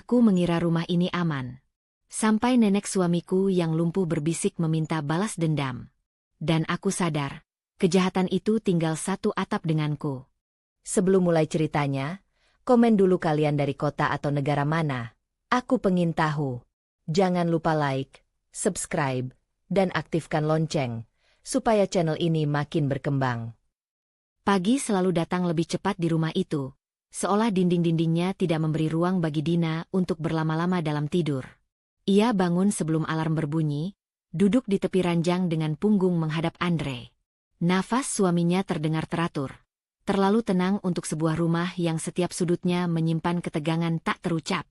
Aku mengira rumah ini aman. Sampai nenek suamiku yang lumpuh berbisik meminta balas dendam. Dan aku sadar, kejahatan itu tinggal satu atap denganku. Sebelum mulai ceritanya, komen dulu kalian dari kota atau negara mana. Aku pengen tahu. Jangan lupa like, subscribe, dan aktifkan lonceng, supaya channel ini makin berkembang. Pagi selalu datang lebih cepat di rumah itu, seolah dinding-dindingnya tidak memberi ruang bagi Dina untuk berlama-lama dalam tidur. Ia bangun sebelum alarm berbunyi, duduk di tepi ranjang dengan punggung menghadap Andre. Nafas suaminya terdengar teratur. Terlalu tenang untuk sebuah rumah yang setiap sudutnya menyimpan ketegangan tak terucap.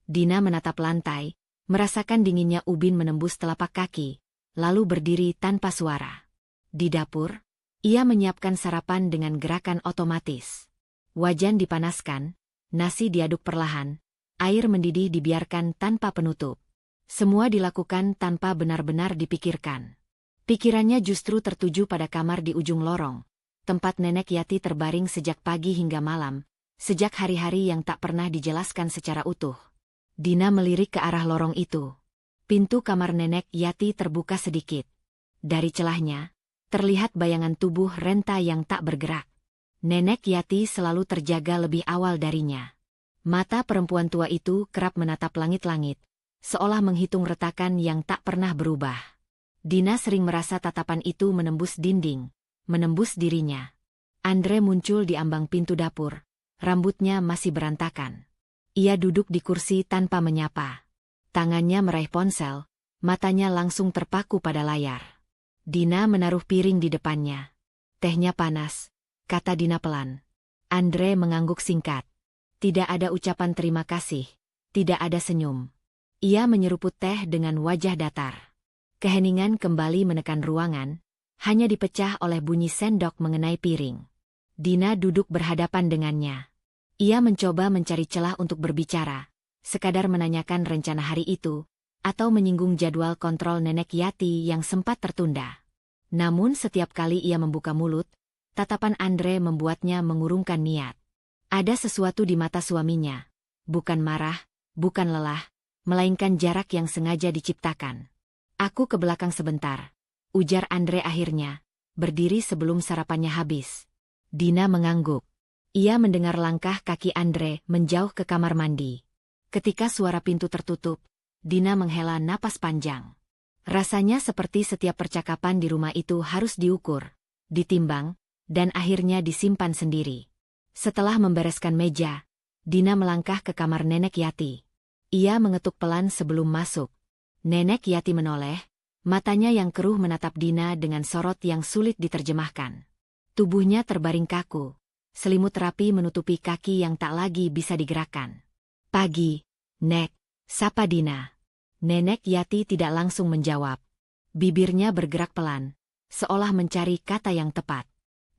Dina menatap lantai, merasakan dinginnya ubin menembus telapak kaki, lalu berdiri tanpa suara. Di dapur, ia menyiapkan sarapan dengan gerakan otomatis. Wajan dipanaskan, nasi diaduk perlahan, air mendidih dibiarkan tanpa penutup. Semua dilakukan tanpa benar-benar dipikirkan. Pikirannya justru tertuju pada kamar di ujung lorong, tempat nenek Yati terbaring sejak pagi hingga malam, sejak hari-hari yang tak pernah dijelaskan secara utuh. Dina melirik ke arah lorong itu. Pintu kamar nenek Yati terbuka sedikit. Dari celahnya, terlihat bayangan tubuh renta yang tak bergerak. Nenek Yati selalu terjaga lebih awal darinya. Mata perempuan tua itu kerap menatap langit-langit, seolah menghitung retakan yang tak pernah berubah. Dina sering merasa tatapan itu menembus dinding, menembus dirinya. Andre muncul di ambang pintu dapur, rambutnya masih berantakan. Ia duduk di kursi tanpa menyapa. Tangannya meraih ponsel, matanya langsung terpaku pada layar. Dina menaruh piring di depannya. Tehnya panas, kata Dina pelan. Andre mengangguk singkat. Tidak ada ucapan terima kasih, tidak ada senyum. Ia menyeruput teh dengan wajah datar. Keheningan kembali menekan ruangan, hanya dipecah oleh bunyi sendok mengenai piring. Dina duduk berhadapan dengannya. Ia mencoba mencari celah untuk berbicara, sekadar menanyakan rencana hari itu, atau menyinggung jadwal kontrol nenek Yati yang sempat tertunda. Namun setiap kali ia membuka mulut, tatapan Andre membuatnya mengurungkan niat. Ada sesuatu di mata suaminya, bukan marah, bukan lelah, melainkan jarak yang sengaja diciptakan. Aku ke belakang sebentar, ujar Andre akhirnya, berdiri sebelum sarapannya habis. Dina mengangguk. Ia mendengar langkah kaki Andre menjauh ke kamar mandi. Ketika suara pintu tertutup, Dina menghela napas panjang. Rasanya seperti setiap percakapan di rumah itu harus diukur, ditimbang, dan akhirnya disimpan sendiri. Setelah membereskan meja, Dina melangkah ke kamar nenek Yati. Ia mengetuk pelan sebelum masuk. Nenek Yati menoleh, matanya yang keruh menatap Dina dengan sorot yang sulit diterjemahkan. Tubuhnya terbaring kaku, selimut rapi menutupi kaki yang tak lagi bisa digerakkan. Pagi, Nek, sapa Dina. Nenek Yati tidak langsung menjawab. Bibirnya bergerak pelan, seolah mencari kata yang tepat.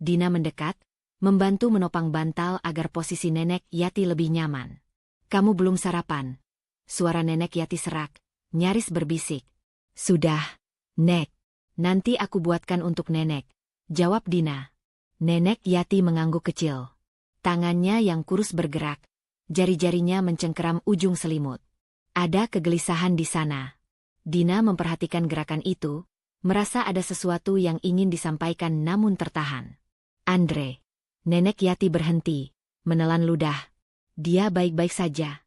Dina mendekat, membantu menopang bantal agar posisi nenek Yati lebih nyaman. Kamu belum sarapan? Suara nenek Yati serak, nyaris berbisik. Sudah, Nek. Nanti aku buatkan untuk nenek, jawab Dina. Nenek Yati mengangguk kecil. Tangannya yang kurus bergerak, jari-jarinya mencengkeram ujung selimut. Ada kegelisahan di sana. Dina memperhatikan gerakan itu, merasa ada sesuatu yang ingin disampaikan namun tertahan. Andre. Nenek Yati berhenti, menelan ludah. Dia baik-baik saja.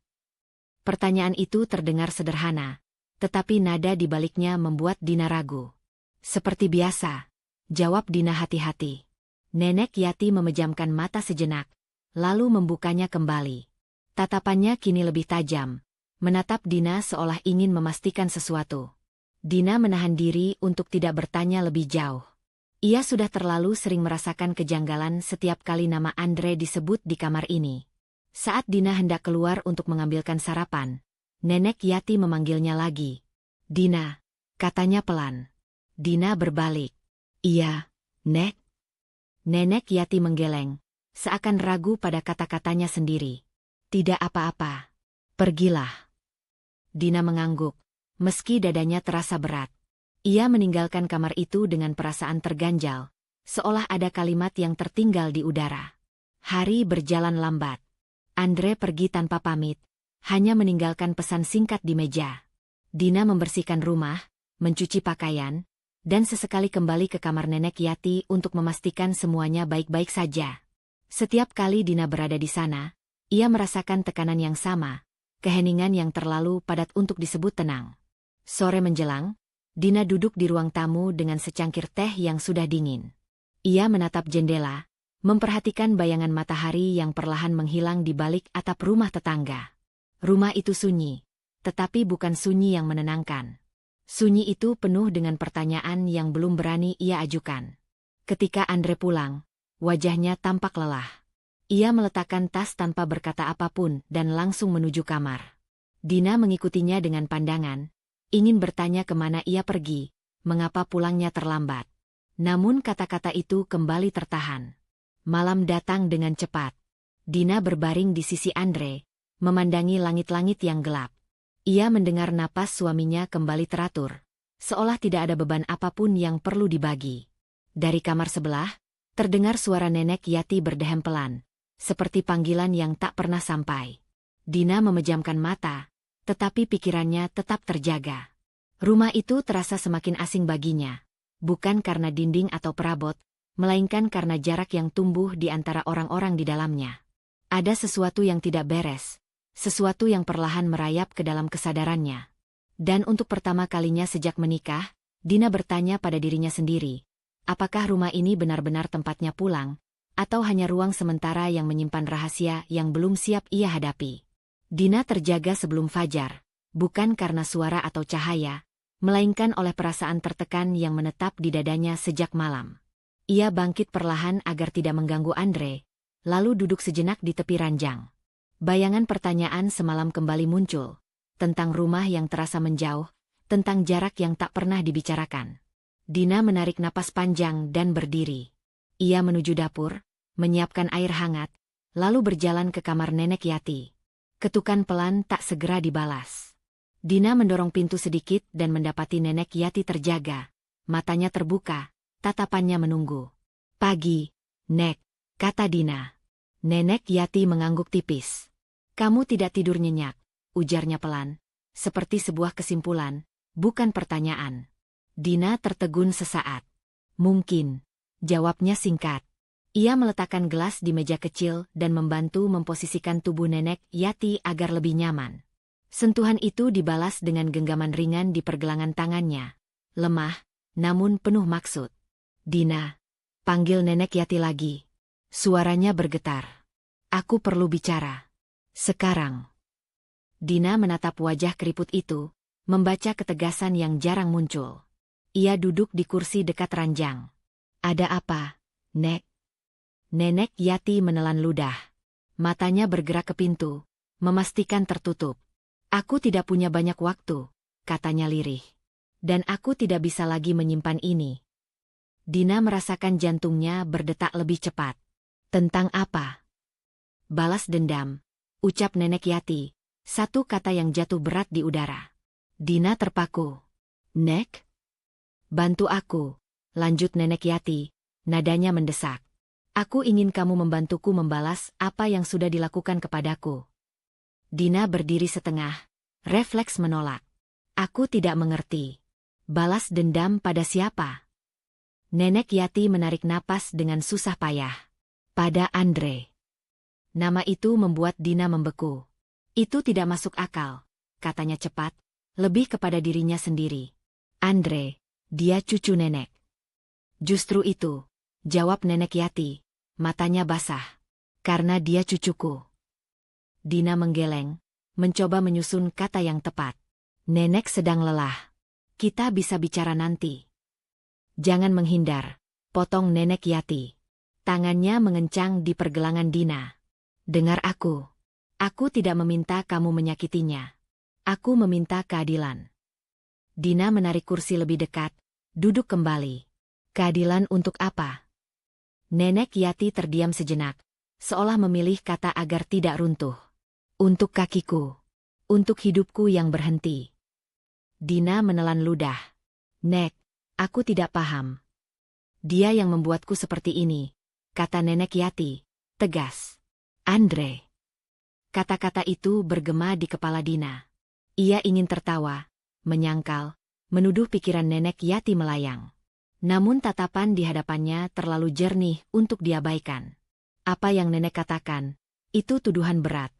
Pertanyaan itu terdengar sederhana, tetapi nada di baliknya membuat Dina ragu. Seperti biasa, jawab Dina hati-hati. Nenek Yati memejamkan mata sejenak, lalu membukanya kembali. Tatapannya kini lebih tajam, menatap Dina seolah ingin memastikan sesuatu. Dina menahan diri untuk tidak bertanya lebih jauh. Ia sudah terlalu sering merasakan kejanggalan setiap kali nama Andre disebut di kamar ini. Saat Dina hendak keluar untuk mengambilkan sarapan, nenek Yati memanggilnya lagi. Dina, katanya pelan. Dina berbalik. Iya, Nek. Nenek Yati menggeleng, seakan ragu pada kata-katanya sendiri. Tidak apa-apa. Pergilah. Dina mengangguk, meski dadanya terasa berat. Ia meninggalkan kamar itu dengan perasaan terganjal, seolah ada kalimat yang tertinggal di udara. Hari berjalan lambat. Andre pergi tanpa pamit, hanya meninggalkan pesan singkat di meja. Dina membersihkan rumah, mencuci pakaian, dan sesekali kembali ke kamar Nenek Yati untuk memastikan semuanya baik-baik saja. Setiap kali Dina berada di sana, ia merasakan tekanan yang sama, keheningan yang terlalu padat untuk disebut tenang. Sore menjelang, Dina duduk di ruang tamu dengan secangkir teh yang sudah dingin. Ia menatap jendela, memperhatikan bayangan matahari yang perlahan menghilang di balik atap rumah tetangga. Rumah itu sunyi, tetapi bukan sunyi yang menenangkan. Sunyi itu penuh dengan pertanyaan yang belum berani ia ajukan. Ketika Andre pulang, wajahnya tampak lelah. Ia meletakkan tas tanpa berkata apapun dan langsung menuju kamar. Dina mengikutinya dengan pandangan, ingin bertanya kemana ia pergi, mengapa pulangnya terlambat. Namun kata-kata itu kembali tertahan. Malam datang dengan cepat. Dina berbaring di sisi Andre, memandangi langit-langit yang gelap. Ia mendengar napas suaminya kembali teratur, seolah tidak ada beban apapun yang perlu dibagi. Dari kamar sebelah, terdengar suara Nenek Yati berdehem pelan, seperti panggilan yang tak pernah sampai. Dina memejamkan mata, tetapi pikirannya tetap terjaga. Rumah itu terasa semakin asing baginya, bukan karena dinding atau perabot, melainkan karena jarak yang tumbuh di antara orang-orang di dalamnya. Ada sesuatu yang tidak beres, sesuatu yang perlahan merayap ke dalam kesadarannya. Dan untuk pertama kalinya sejak menikah, Dina bertanya pada dirinya sendiri, apakah rumah ini benar-benar tempatnya pulang, atau hanya ruang sementara yang menyimpan rahasia yang belum siap ia hadapi. Dina terjaga sebelum fajar, bukan karena suara atau cahaya, melainkan oleh perasaan tertekan yang menetap di dadanya sejak malam. Ia bangkit perlahan agar tidak mengganggu Andre, lalu duduk sejenak di tepi ranjang. Bayangan pertanyaan semalam kembali muncul, tentang rumah yang terasa menjauh, tentang jarak yang tak pernah dibicarakan. Dina menarik napas panjang dan berdiri. Ia menuju dapur, menyiapkan air hangat, lalu berjalan ke kamar Nenek Yati. Ketukan pelan tak segera dibalas. Dina mendorong pintu sedikit dan mendapati Nenek Yati terjaga. Matanya terbuka, tatapannya menunggu. "Pagi, Nek," kata Dina. Nenek Yati mengangguk tipis. "Kamu tidak tidur nyenyak," ujarnya pelan, seperti sebuah kesimpulan, bukan pertanyaan. Dina tertegun sesaat. "Mungkin," jawabnya singkat. Ia meletakkan gelas di meja kecil dan membantu memposisikan tubuh Nenek Yati agar lebih nyaman. Sentuhan itu dibalas dengan genggaman ringan di pergelangan tangannya. Lemah, namun penuh maksud. "Dina," panggil Nenek Yati lagi. Suaranya bergetar. "Aku perlu bicara. Sekarang." Dina menatap wajah keriput itu, membaca ketegasan yang jarang muncul. Ia duduk di kursi dekat ranjang. "Ada apa, Nek?" Nenek Yati menelan ludah. Matanya bergerak ke pintu, memastikan tertutup. "Aku tidak punya banyak waktu," katanya lirih. "Dan aku tidak bisa lagi menyimpan ini." Dina merasakan jantungnya berdetak lebih cepat. "Tentang apa?" "Balas dendam," ucap Nenek Yati, satu kata yang jatuh berat di udara. Dina terpaku. "Nek? Bantu aku," lanjut Nenek Yati, nadanya mendesak. "Aku ingin kamu membantuku membalas apa yang sudah dilakukan kepadaku." Dina berdiri setengah, refleks menolak. "Aku tidak mengerti. Balas dendam pada siapa?" Nenek Yati menarik napas dengan susah payah. "Pada Andre." Nama itu membuat Dina membeku. "Itu tidak masuk akal," katanya cepat, lebih kepada dirinya sendiri. "Andre, dia cucu nenek." "Justru itu," jawab Nenek Yati, matanya basah. "Karena dia cucuku." Dina menggeleng, mencoba menyusun kata yang tepat. "Nenek sedang lelah. Kita bisa bicara nanti." "Jangan menghindar," potong Nenek Yati. Tangannya mengencang di pergelangan Dina. "Dengar aku. Aku tidak meminta kamu menyakitinya. Aku meminta keadilan." Dina menarik kursi lebih dekat, duduk kembali. "Keadilan untuk apa?" Nenek Yati terdiam sejenak, seolah memilih kata agar tidak runtuh. "Untuk kakiku. Untuk hidupku yang berhenti." Dina menelan ludah. "Nek, aku tidak paham." "Dia yang membuatku seperti ini," kata Nenek Yati, tegas. "Andre." Kata-kata itu bergema di kepala Dina. Ia ingin tertawa, menyangkal, menuduh pikiran Nenek Yati melayang. Namun tatapan di hadapannya terlalu jernih untuk diabaikan. Apa yang Nenek katakan, itu tuduhan berat.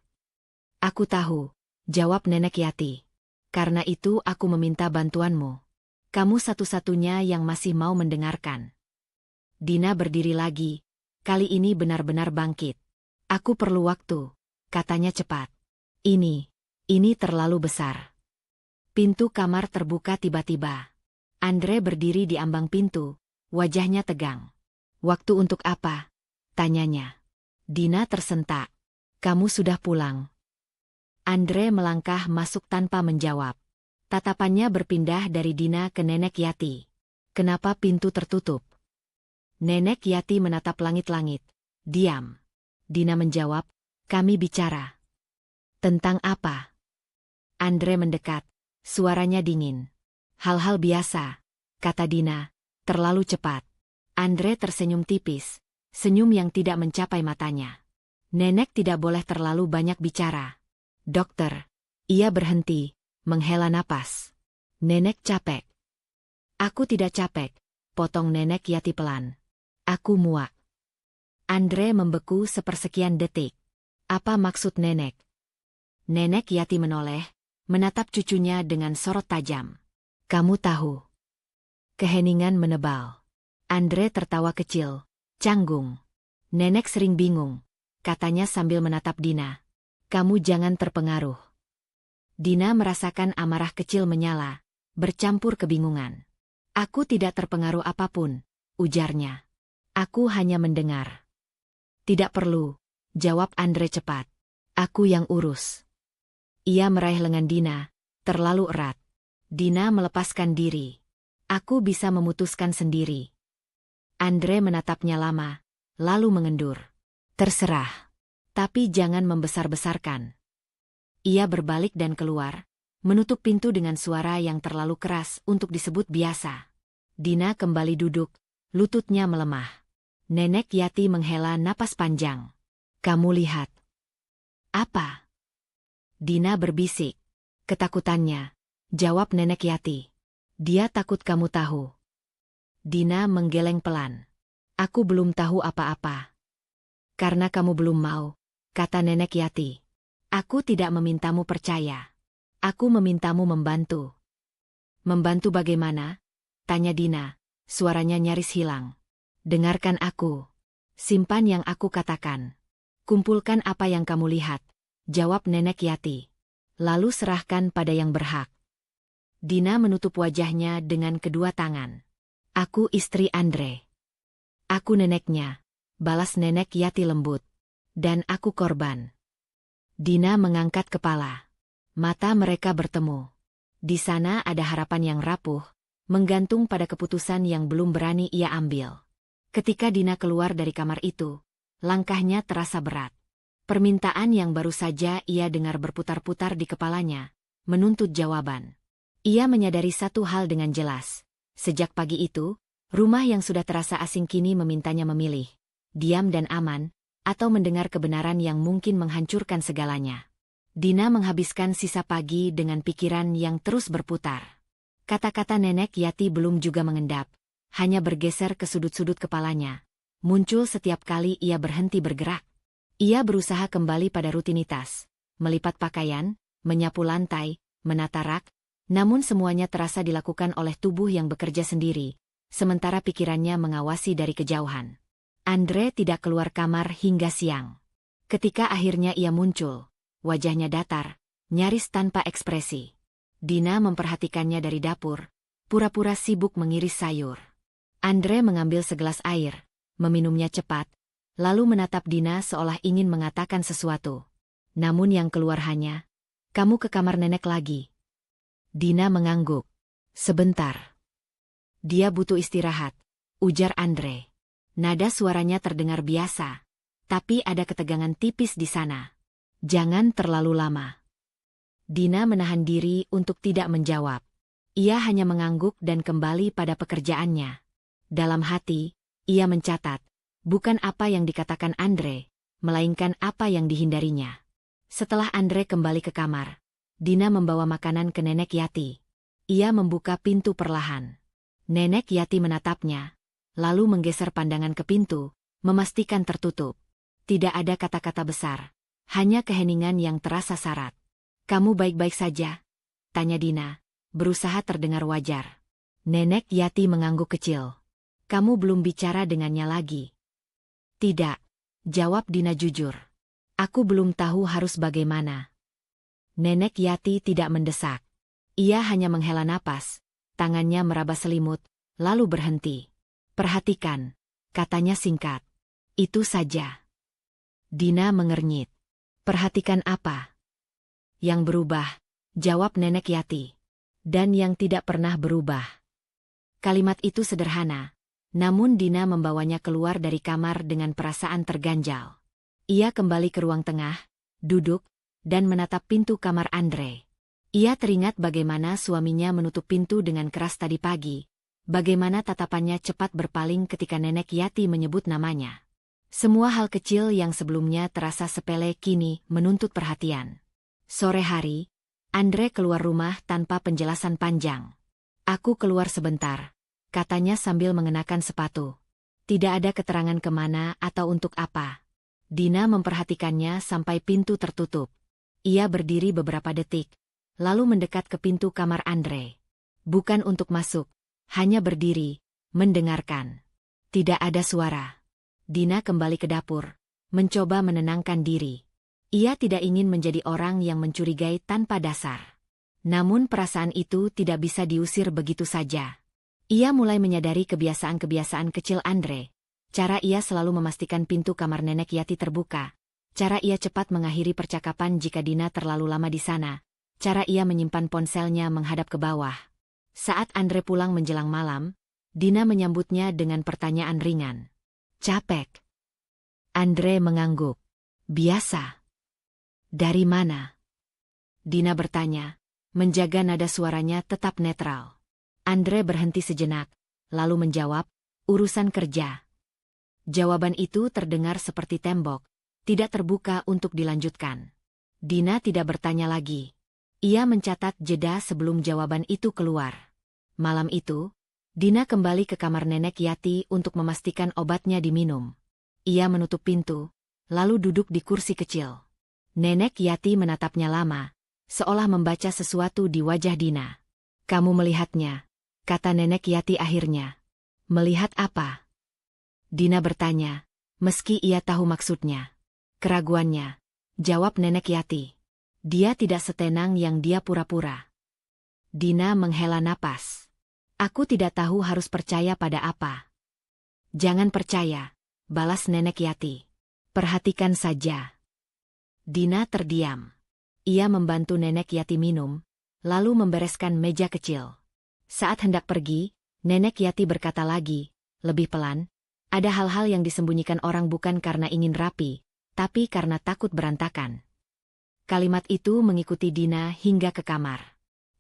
Aku tahu, jawab Nenek Yati. Karena itu aku meminta bantuanmu. Kamu satu-satunya yang masih mau mendengarkan. Dina berdiri lagi, kali ini benar-benar bangkit. Aku perlu waktu, katanya cepat. Ini terlalu besar. Pintu kamar terbuka tiba-tiba. Andre berdiri di ambang pintu, wajahnya tegang. Waktu untuk apa? Tanyanya. Dina tersentak. Kamu sudah pulang. Andre melangkah masuk tanpa menjawab. Tatapannya berpindah dari Dina ke Nenek Yati. Kenapa pintu tertutup? Nenek Yati menatap langit-langit. Diam. Dina menjawab, kami bicara. Tentang apa? Andre mendekat. Suaranya dingin. Hal-hal biasa, kata Dina, terlalu cepat. Andre tersenyum tipis, senyum yang tidak mencapai matanya. Nenek tidak boleh terlalu banyak bicara. Dokter, ia berhenti, menghela napas. Nenek capek. Aku tidak capek, potong Nenek Yati pelan. Aku muak. Andre membeku sepersekian detik. Apa maksud Nenek? Nenek Yati menoleh, menatap cucunya dengan sorot tajam. Kamu tahu. Keheningan menebal. Andre tertawa kecil, canggung. Nenek sering bingung, katanya sambil menatap Dina. Kamu jangan terpengaruh. Dina merasakan amarah kecil menyala, bercampur kebingungan. Aku tidak terpengaruh apapun, ujarnya. Aku hanya mendengar. Tidak perlu, jawab Andre cepat. Aku yang urus. Ia meraih lengan Dina, terlalu erat. Dina melepaskan diri. Aku bisa memutuskan sendiri. Andre menatapnya lama, lalu mengendur. Terserah. Tapi jangan membesar-besarkan. Ia berbalik dan keluar, menutup pintu dengan suara yang terlalu keras untuk disebut biasa. Dina kembali duduk, lututnya melemah. Nenek Yati menghela napas panjang. Kamu lihat. Apa? Dina berbisik. Ketakutannya, jawab Nenek Yati. Dia takut kamu tahu. Dina menggeleng pelan. Aku belum tahu apa-apa. Karena kamu belum mau, kata Nenek Yati. Aku tidak memintamu percaya. Aku memintamu membantu. Membantu bagaimana? Tanya Dina, suaranya nyaris hilang. Dengarkan aku. Simpan yang aku katakan. Kumpulkan apa yang kamu lihat, jawab Nenek Yati. Lalu serahkan pada yang berhak. Dina menutup wajahnya dengan kedua tangan. Aku istri Andre. Aku neneknya, balas Nenek Yati lembut. Dan aku korban. Dina mengangkat kepala. Mata mereka bertemu. Di sana ada harapan yang rapuh, menggantung pada keputusan yang belum berani ia ambil. Ketika Dina keluar dari kamar itu, langkahnya terasa berat. Permintaan yang baru saja ia dengar berputar-putar di kepalanya, menuntut jawaban. Ia menyadari satu hal dengan jelas. Sejak pagi itu, rumah yang sudah terasa asing kini memintanya memilih, diam dan aman, atau mendengar kebenaran yang mungkin menghancurkan segalanya. Dina menghabiskan sisa pagi dengan pikiran yang terus berputar. Kata-kata Nenek Yati belum juga mengendap, hanya bergeser ke sudut-sudut kepalanya. Muncul setiap kali ia berhenti bergerak. Ia berusaha kembali pada rutinitas, melipat pakaian, menyapu lantai, menata rak, namun semuanya terasa dilakukan oleh tubuh yang bekerja sendiri, sementara pikirannya mengawasi dari kejauhan. Andre tidak keluar kamar hingga siang. Ketika akhirnya ia muncul, wajahnya datar, nyaris tanpa ekspresi. Dina memperhatikannya dari dapur, pura-pura sibuk mengiris sayur. Andre mengambil segelas air, meminumnya cepat, lalu menatap Dina seolah ingin mengatakan sesuatu. Namun yang keluar hanya, kamu ke kamar nenek lagi. Dina mengangguk. Sebentar. Dia butuh istirahat, ujar Andre. Nada suaranya terdengar biasa, tapi ada ketegangan tipis di sana. Jangan terlalu lama. Dina menahan diri untuk tidak menjawab. Ia hanya mengangguk dan kembali pada pekerjaannya. Dalam hati, ia mencatat, bukan apa yang dikatakan Andre, melainkan apa yang dihindarinya. Setelah Andre kembali ke kamar, Dina membawa makanan ke Nenek Yati. Ia membuka pintu perlahan. Nenek Yati menatapnya, lalu menggeser pandangan ke pintu, memastikan tertutup. Tidak ada kata-kata besar, hanya keheningan yang terasa syarat. "Kamu baik-baik saja?" tanya Dina, berusaha terdengar wajar. Nenek Yati mengangguk kecil. "Kamu belum bicara dengannya lagi?" "Tidak," jawab Dina jujur. "Aku belum tahu harus bagaimana." Nenek Yati tidak mendesak. Ia hanya menghela napas, tangannya meraba selimut, lalu berhenti. "Perhatikan," katanya singkat. "Itu saja." Dina mengernyit. "Perhatikan apa?" "Yang berubah," jawab Nenek Yati. "Dan yang tidak pernah berubah." Kalimat itu sederhana, namun Dina membawanya keluar dari kamar dengan perasaan terganjal. Ia kembali ke ruang tengah, duduk, dan menatap pintu kamar Andre. Ia teringat bagaimana suaminya menutup pintu dengan keras tadi pagi, bagaimana tatapannya cepat berpaling ketika Nenek Yati menyebut namanya. Semua hal kecil yang sebelumnya terasa sepele kini menuntut perhatian. Sore hari, Andre keluar rumah tanpa penjelasan panjang. "Aku keluar sebentar," katanya sambil mengenakan sepatu. Tidak ada keterangan kemana atau untuk apa. Dina memperhatikannya sampai pintu tertutup. Ia berdiri beberapa detik, lalu mendekat ke pintu kamar Andre. Bukan untuk masuk, hanya berdiri, mendengarkan. Tidak ada suara. Dina kembali ke dapur, mencoba menenangkan diri. Ia tidak ingin menjadi orang yang mencurigai tanpa dasar. Namun perasaan itu tidak bisa diusir begitu saja. Ia mulai menyadari kebiasaan-kebiasaan kecil Andre. Cara ia selalu memastikan pintu kamar Nenek Yati terbuka. Cara ia cepat mengakhiri percakapan jika Dina terlalu lama di sana. Cara ia menyimpan ponselnya menghadap ke bawah. Saat Andre pulang menjelang malam, Dina menyambutnya dengan pertanyaan ringan. "Capek?" Andre mengangguk. "Biasa." "Dari mana?" Dina bertanya, menjaga nada suaranya tetap netral. Andre berhenti sejenak, lalu menjawab, "Urusan kerja." Jawaban itu terdengar seperti tembok, tidak terbuka untuk dilanjutkan. Dina tidak bertanya lagi. Ia mencatat jeda sebelum jawaban itu keluar. Malam itu, Dina kembali ke kamar Nenek Yati untuk memastikan obatnya diminum. Ia menutup pintu, lalu duduk di kursi kecil. Nenek Yati menatapnya lama, seolah membaca sesuatu di wajah Dina. "Kamu melihatnya?" kata Nenek Yati akhirnya. "Melihat apa?" Dina bertanya, meski ia tahu maksudnya. "Keraguannya," jawab Nenek Yati. "Dia tidak setenang yang dia pura-pura." Dina menghela napas. "Aku tidak tahu harus percaya pada apa." "Jangan percaya," balas Nenek Yati. "Perhatikan saja." Dina terdiam. Ia membantu Nenek Yati minum, lalu membereskan meja kecil. Saat hendak pergi, Nenek Yati berkata lagi, lebih pelan, "Ada hal-hal yang disembunyikan orang bukan karena ingin rapi, tapi karena takut berantakan." Kalimat itu mengikuti Dina hingga ke kamar.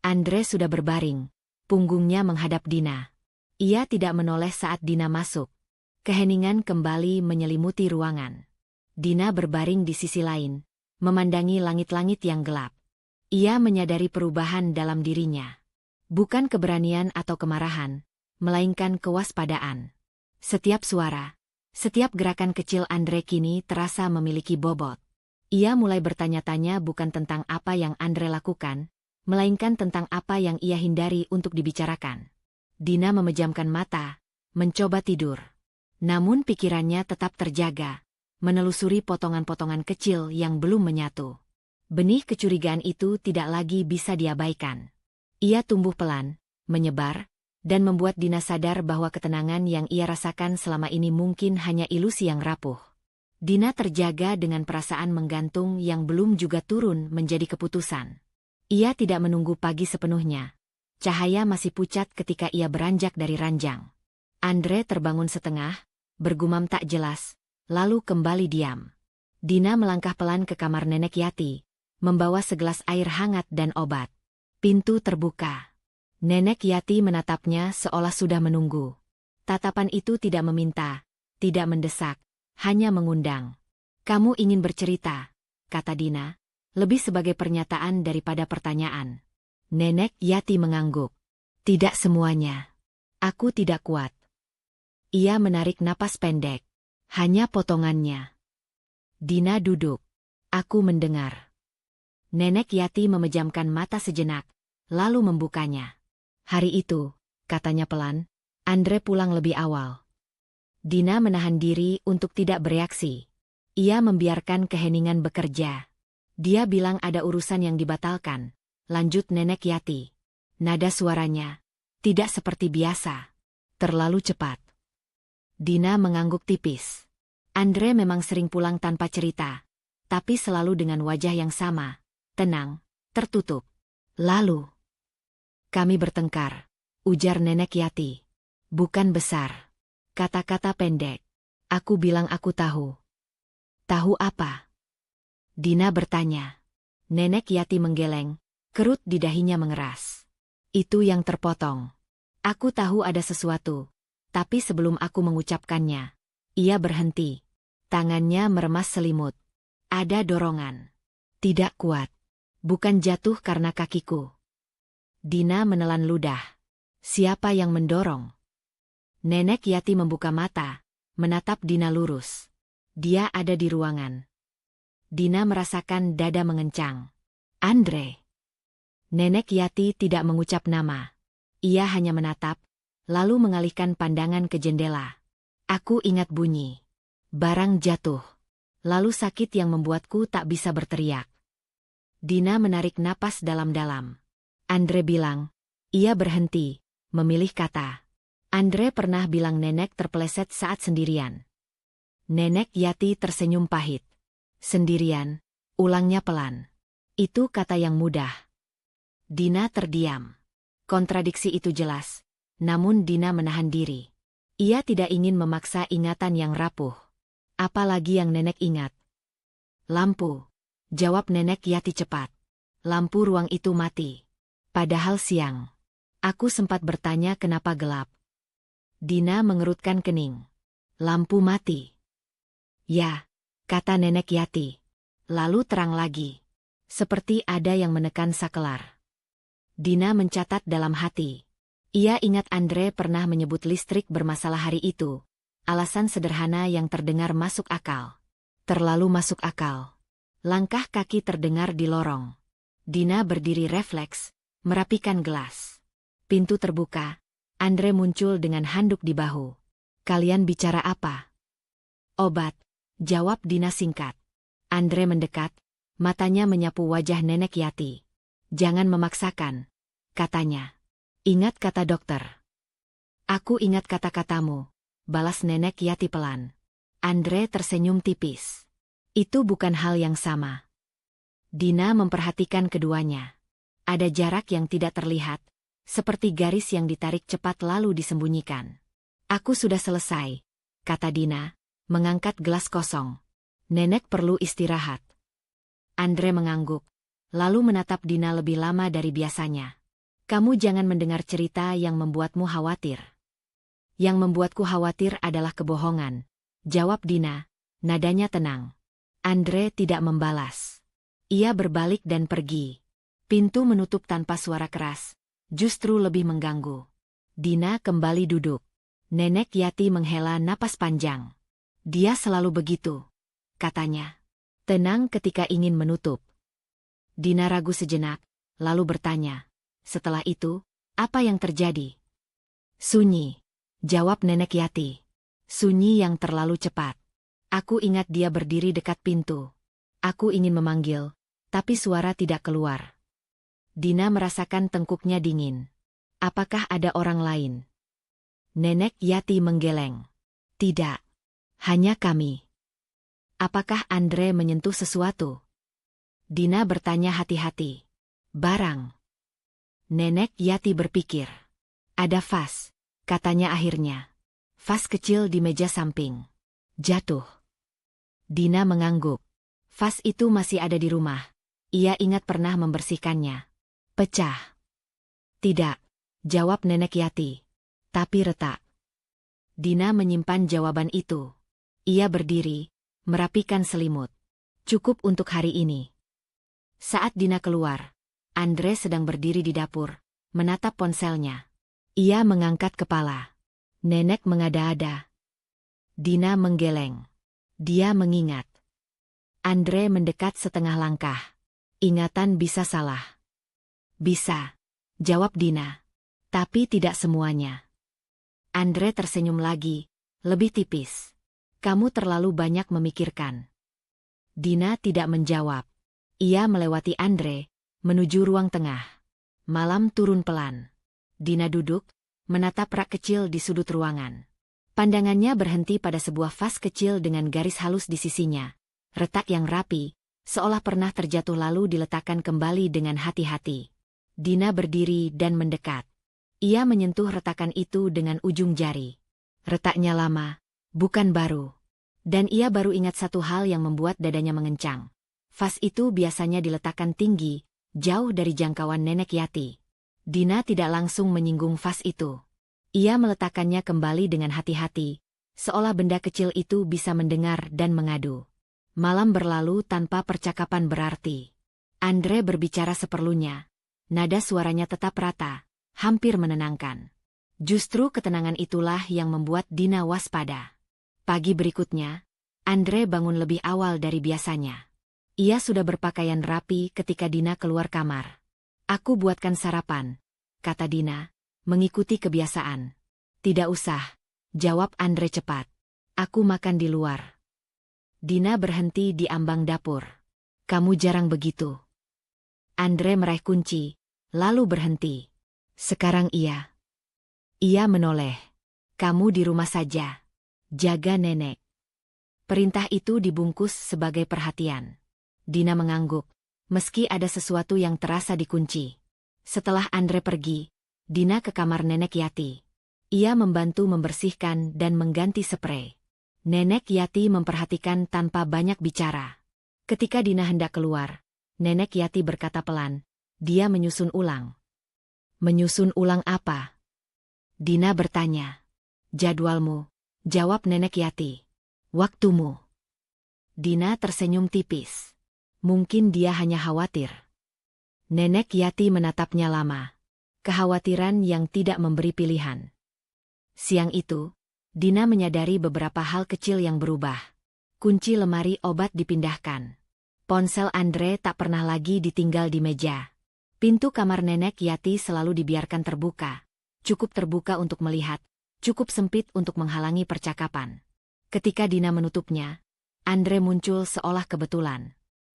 Andre sudah berbaring, punggungnya menghadap Dina. Ia tidak menoleh saat Dina masuk. Keheningan kembali menyelimuti ruangan. Dina berbaring di sisi lain, memandangi langit-langit yang gelap. Ia menyadari perubahan dalam dirinya. Bukan keberanian atau kemarahan, melainkan kewaspadaan. Setiap suara, setiap gerakan kecil Andre kini terasa memiliki bobot. Ia mulai bertanya-tanya bukan tentang apa yang Andre lakukan, melainkan tentang apa yang ia hindari untuk dibicarakan. Dina memejamkan mata, mencoba tidur. Namun pikirannya tetap terjaga, menelusuri potongan-potongan kecil yang belum menyatu. Benih kecurigaan itu tidak lagi bisa diabaikan. Ia tumbuh pelan, menyebar, dan membuat Dina sadar bahwa ketenangan yang ia rasakan selama ini mungkin hanya ilusi yang rapuh. Dina terjaga dengan perasaan menggantung yang belum juga turun menjadi keputusan. Ia tidak menunggu pagi sepenuhnya. Cahaya masih pucat ketika ia beranjak dari ranjang. Andre terbangun setengah, bergumam tak jelas, lalu kembali diam. Dina melangkah pelan ke kamar Nenek Yati, membawa segelas air hangat dan obat. Pintu terbuka. Nenek Yati menatapnya seolah sudah menunggu. Tatapan itu tidak meminta, tidak mendesak, hanya mengundang. "Kamu ingin bercerita?" kata Dina, lebih sebagai pernyataan daripada pertanyaan. Nenek Yati mengangguk. Tidak semuanya. Aku tidak kuat. Ia menarik napas pendek. Hanya potongannya. Dina duduk. Aku mendengar. Nenek Yati memejamkan mata sejenak, lalu membukanya. Hari itu, katanya pelan, Andre pulang lebih awal. Dina menahan diri untuk tidak bereaksi. Ia membiarkan keheningan bekerja. Dia bilang ada urusan yang dibatalkan. Lanjut Nenek Yati. Nada suaranya tidak seperti biasa. Terlalu cepat. Dina mengangguk tipis. Andre memang sering pulang tanpa cerita, tapi selalu dengan wajah yang sama, tenang, tertutup. Lalu, kami bertengkar, ujar Nenek Yati. Bukan besar. Kata-kata pendek. Aku bilang aku tahu. Tahu apa? Dina bertanya. Nenek Yati menggeleng, kerut di dahinya mengeras. Itu yang terpotong. Aku tahu ada sesuatu, tapi sebelum aku mengucapkannya, ia berhenti. Tangannya meremas selimut. Ada dorongan. Tidak kuat. Bukan jatuh karena kakiku. Dina menelan ludah. Siapa yang mendorong? Nenek Yati membuka mata, menatap Dina lurus. Dia ada di ruangan. Dina merasakan dada mengencang. Andre. Nenek Yati tidak mengucap nama. Ia hanya menatap, lalu mengalihkan pandangan ke jendela. Aku ingat bunyi. Barang jatuh. Lalu sakit yang membuatku tak bisa berteriak. Dina menarik napas dalam-dalam. Andre bilang. Ia berhenti, memilih kata. Andre pernah bilang nenek terpeleset saat sendirian. Nenek Yati tersenyum pahit. Sendirian, ulangnya pelan. Itu kata yang mudah. Dina terdiam. Kontradiksi itu jelas, namun Dina menahan diri. Ia tidak ingin memaksa ingatan yang rapuh. Apalagi yang nenek ingat. Lampu, jawab Nenek Yati cepat. Lampu ruang itu mati. Padahal siang. Aku sempat bertanya kenapa gelap. Dina mengerutkan kening. Lampu mati. Ya, kata Nenek Yati. Lalu terang lagi. Seperti ada yang menekan sakelar. Dina mencatat dalam hati. Ia ingat Andre pernah menyebut listrik bermasalah hari itu. Alasan sederhana yang terdengar masuk akal. Terlalu masuk akal. Langkah kaki terdengar di lorong. Dina berdiri refleks, merapikan gelas. Pintu terbuka. Andre muncul dengan handuk di bahu. Kalian bicara apa? Obat, jawab Dina singkat. Andre mendekat, matanya menyapu wajah Nenek Yati. Jangan memaksakan, katanya. Ingat kata dokter. Aku ingat kata-katamu, balas Nenek Yati pelan. Andre tersenyum tipis. Itu bukan hal yang sama. Dina memperhatikan keduanya. Ada jarak yang tidak terlihat, seperti garis yang ditarik cepat lalu disembunyikan. Aku sudah selesai, kata Dina, mengangkat gelas kosong. Nenek perlu istirahat. Andre mengangguk, lalu menatap Dina lebih lama dari biasanya. Kamu jangan mendengar cerita yang membuatmu khawatir. Yang membuatku khawatir adalah kebohongan, jawab Dina, nadanya tenang. Andre tidak membalas. Ia berbalik dan pergi. Pintu menutup tanpa suara keras, justru lebih mengganggu. Dina kembali duduk. Nenek Yati menghela napas panjang. Dia selalu begitu, katanya. Tenang ketika ingin menutup. Dina ragu sejenak, lalu bertanya. Setelah itu, apa yang terjadi? Sunyi, jawab Nenek Yati. Sunyi yang terlalu cepat. Aku ingat dia berdiri dekat pintu. Aku ingin memanggil, tapi suara tidak keluar. Dina merasakan tengkuknya dingin. Apakah ada orang lain? Nenek Yati menggeleng. Tidak. Hanya kami. Apakah Andre menyentuh sesuatu? Dina bertanya hati-hati. Barang. Nenek Yati berpikir. Ada vas, katanya akhirnya. Vas kecil di meja samping. Jatuh. Dina mengangguk. Vas itu masih ada di rumah. Ia ingat pernah membersihkannya. Pecah. Tidak, jawab Nenek Yati. Tapi retak. Dina menyimpan jawaban itu. Ia berdiri, merapikan selimut. Cukup untuk hari ini. Saat Dina keluar, Andre sedang berdiri di dapur, menatap ponselnya. Ia mengangkat kepala. Nenek mengada-ada. Dina menggeleng. Dia mengingat. Andre mendekat setengah langkah. Ingatan bisa salah. Bisa, jawab Dina. Tapi tidak semuanya. Andre tersenyum lagi, lebih tipis. Kamu terlalu banyak memikirkan. Dina tidak menjawab. Ia melewati Andre, menuju ruang tengah. Malam turun pelan. Dina duduk, menatap rak kecil di sudut ruangan. Pandangannya berhenti pada sebuah vas kecil dengan garis halus di sisinya. Retak yang rapi, seolah pernah terjatuh lalu diletakkan kembali dengan hati-hati. Dina berdiri dan mendekat. Ia menyentuh retakan itu dengan ujung jari. Retaknya lama, bukan baru. Dan ia baru ingat satu hal yang membuat dadanya mengencang. Vas itu biasanya diletakkan tinggi, jauh dari jangkauan Nenek Yati. Dina tidak langsung menyinggung vas itu. Ia meletakkannya kembali dengan hati-hati, seolah benda kecil itu bisa mendengar dan mengadu. Malam berlalu tanpa percakapan berarti. Andre berbicara seperlunya. Nada suaranya tetap rata, hampir menenangkan. Justru ketenangan itulah yang membuat Dina waspada. Pagi berikutnya, Andre bangun lebih awal dari biasanya. Ia sudah berpakaian rapi ketika Dina keluar kamar. Aku buatkan sarapan, kata Dina, mengikuti kebiasaan. Tidak usah, jawab Andre cepat. Aku makan di luar. Dina berhenti di ambang dapur. Kamu jarang begitu. Andre meraih kunci, lalu berhenti. Sekarang iya. Ia menoleh. Kamu di rumah saja. Jaga nenek. Perintah itu dibungkus sebagai perhatian. Dina mengangguk, meski ada sesuatu yang terasa dikunci. Setelah Andre pergi, Dina ke kamar Nenek Yati. Ia membantu membersihkan dan mengganti sprei. Nenek Yati memperhatikan tanpa banyak bicara. Ketika Dina hendak keluar, Nenek Yati berkata pelan, dia menyusun ulang. Menyusun ulang apa? Dina bertanya. Jadwalmu, jawab Nenek Yati. Waktumu. Dina tersenyum tipis. Mungkin dia hanya khawatir. Nenek Yati menatapnya lama. Kekhawatiran yang tidak memberi pilihan. Siang itu, Dina menyadari beberapa hal kecil yang berubah. Kunci lemari obat dipindahkan. Ponsel Andre tak pernah lagi ditinggal di meja. Pintu kamar Nenek Yati selalu dibiarkan terbuka. Cukup terbuka untuk melihat, cukup sempit untuk menghalangi percakapan. Ketika Dina menutupnya, Andre muncul seolah kebetulan.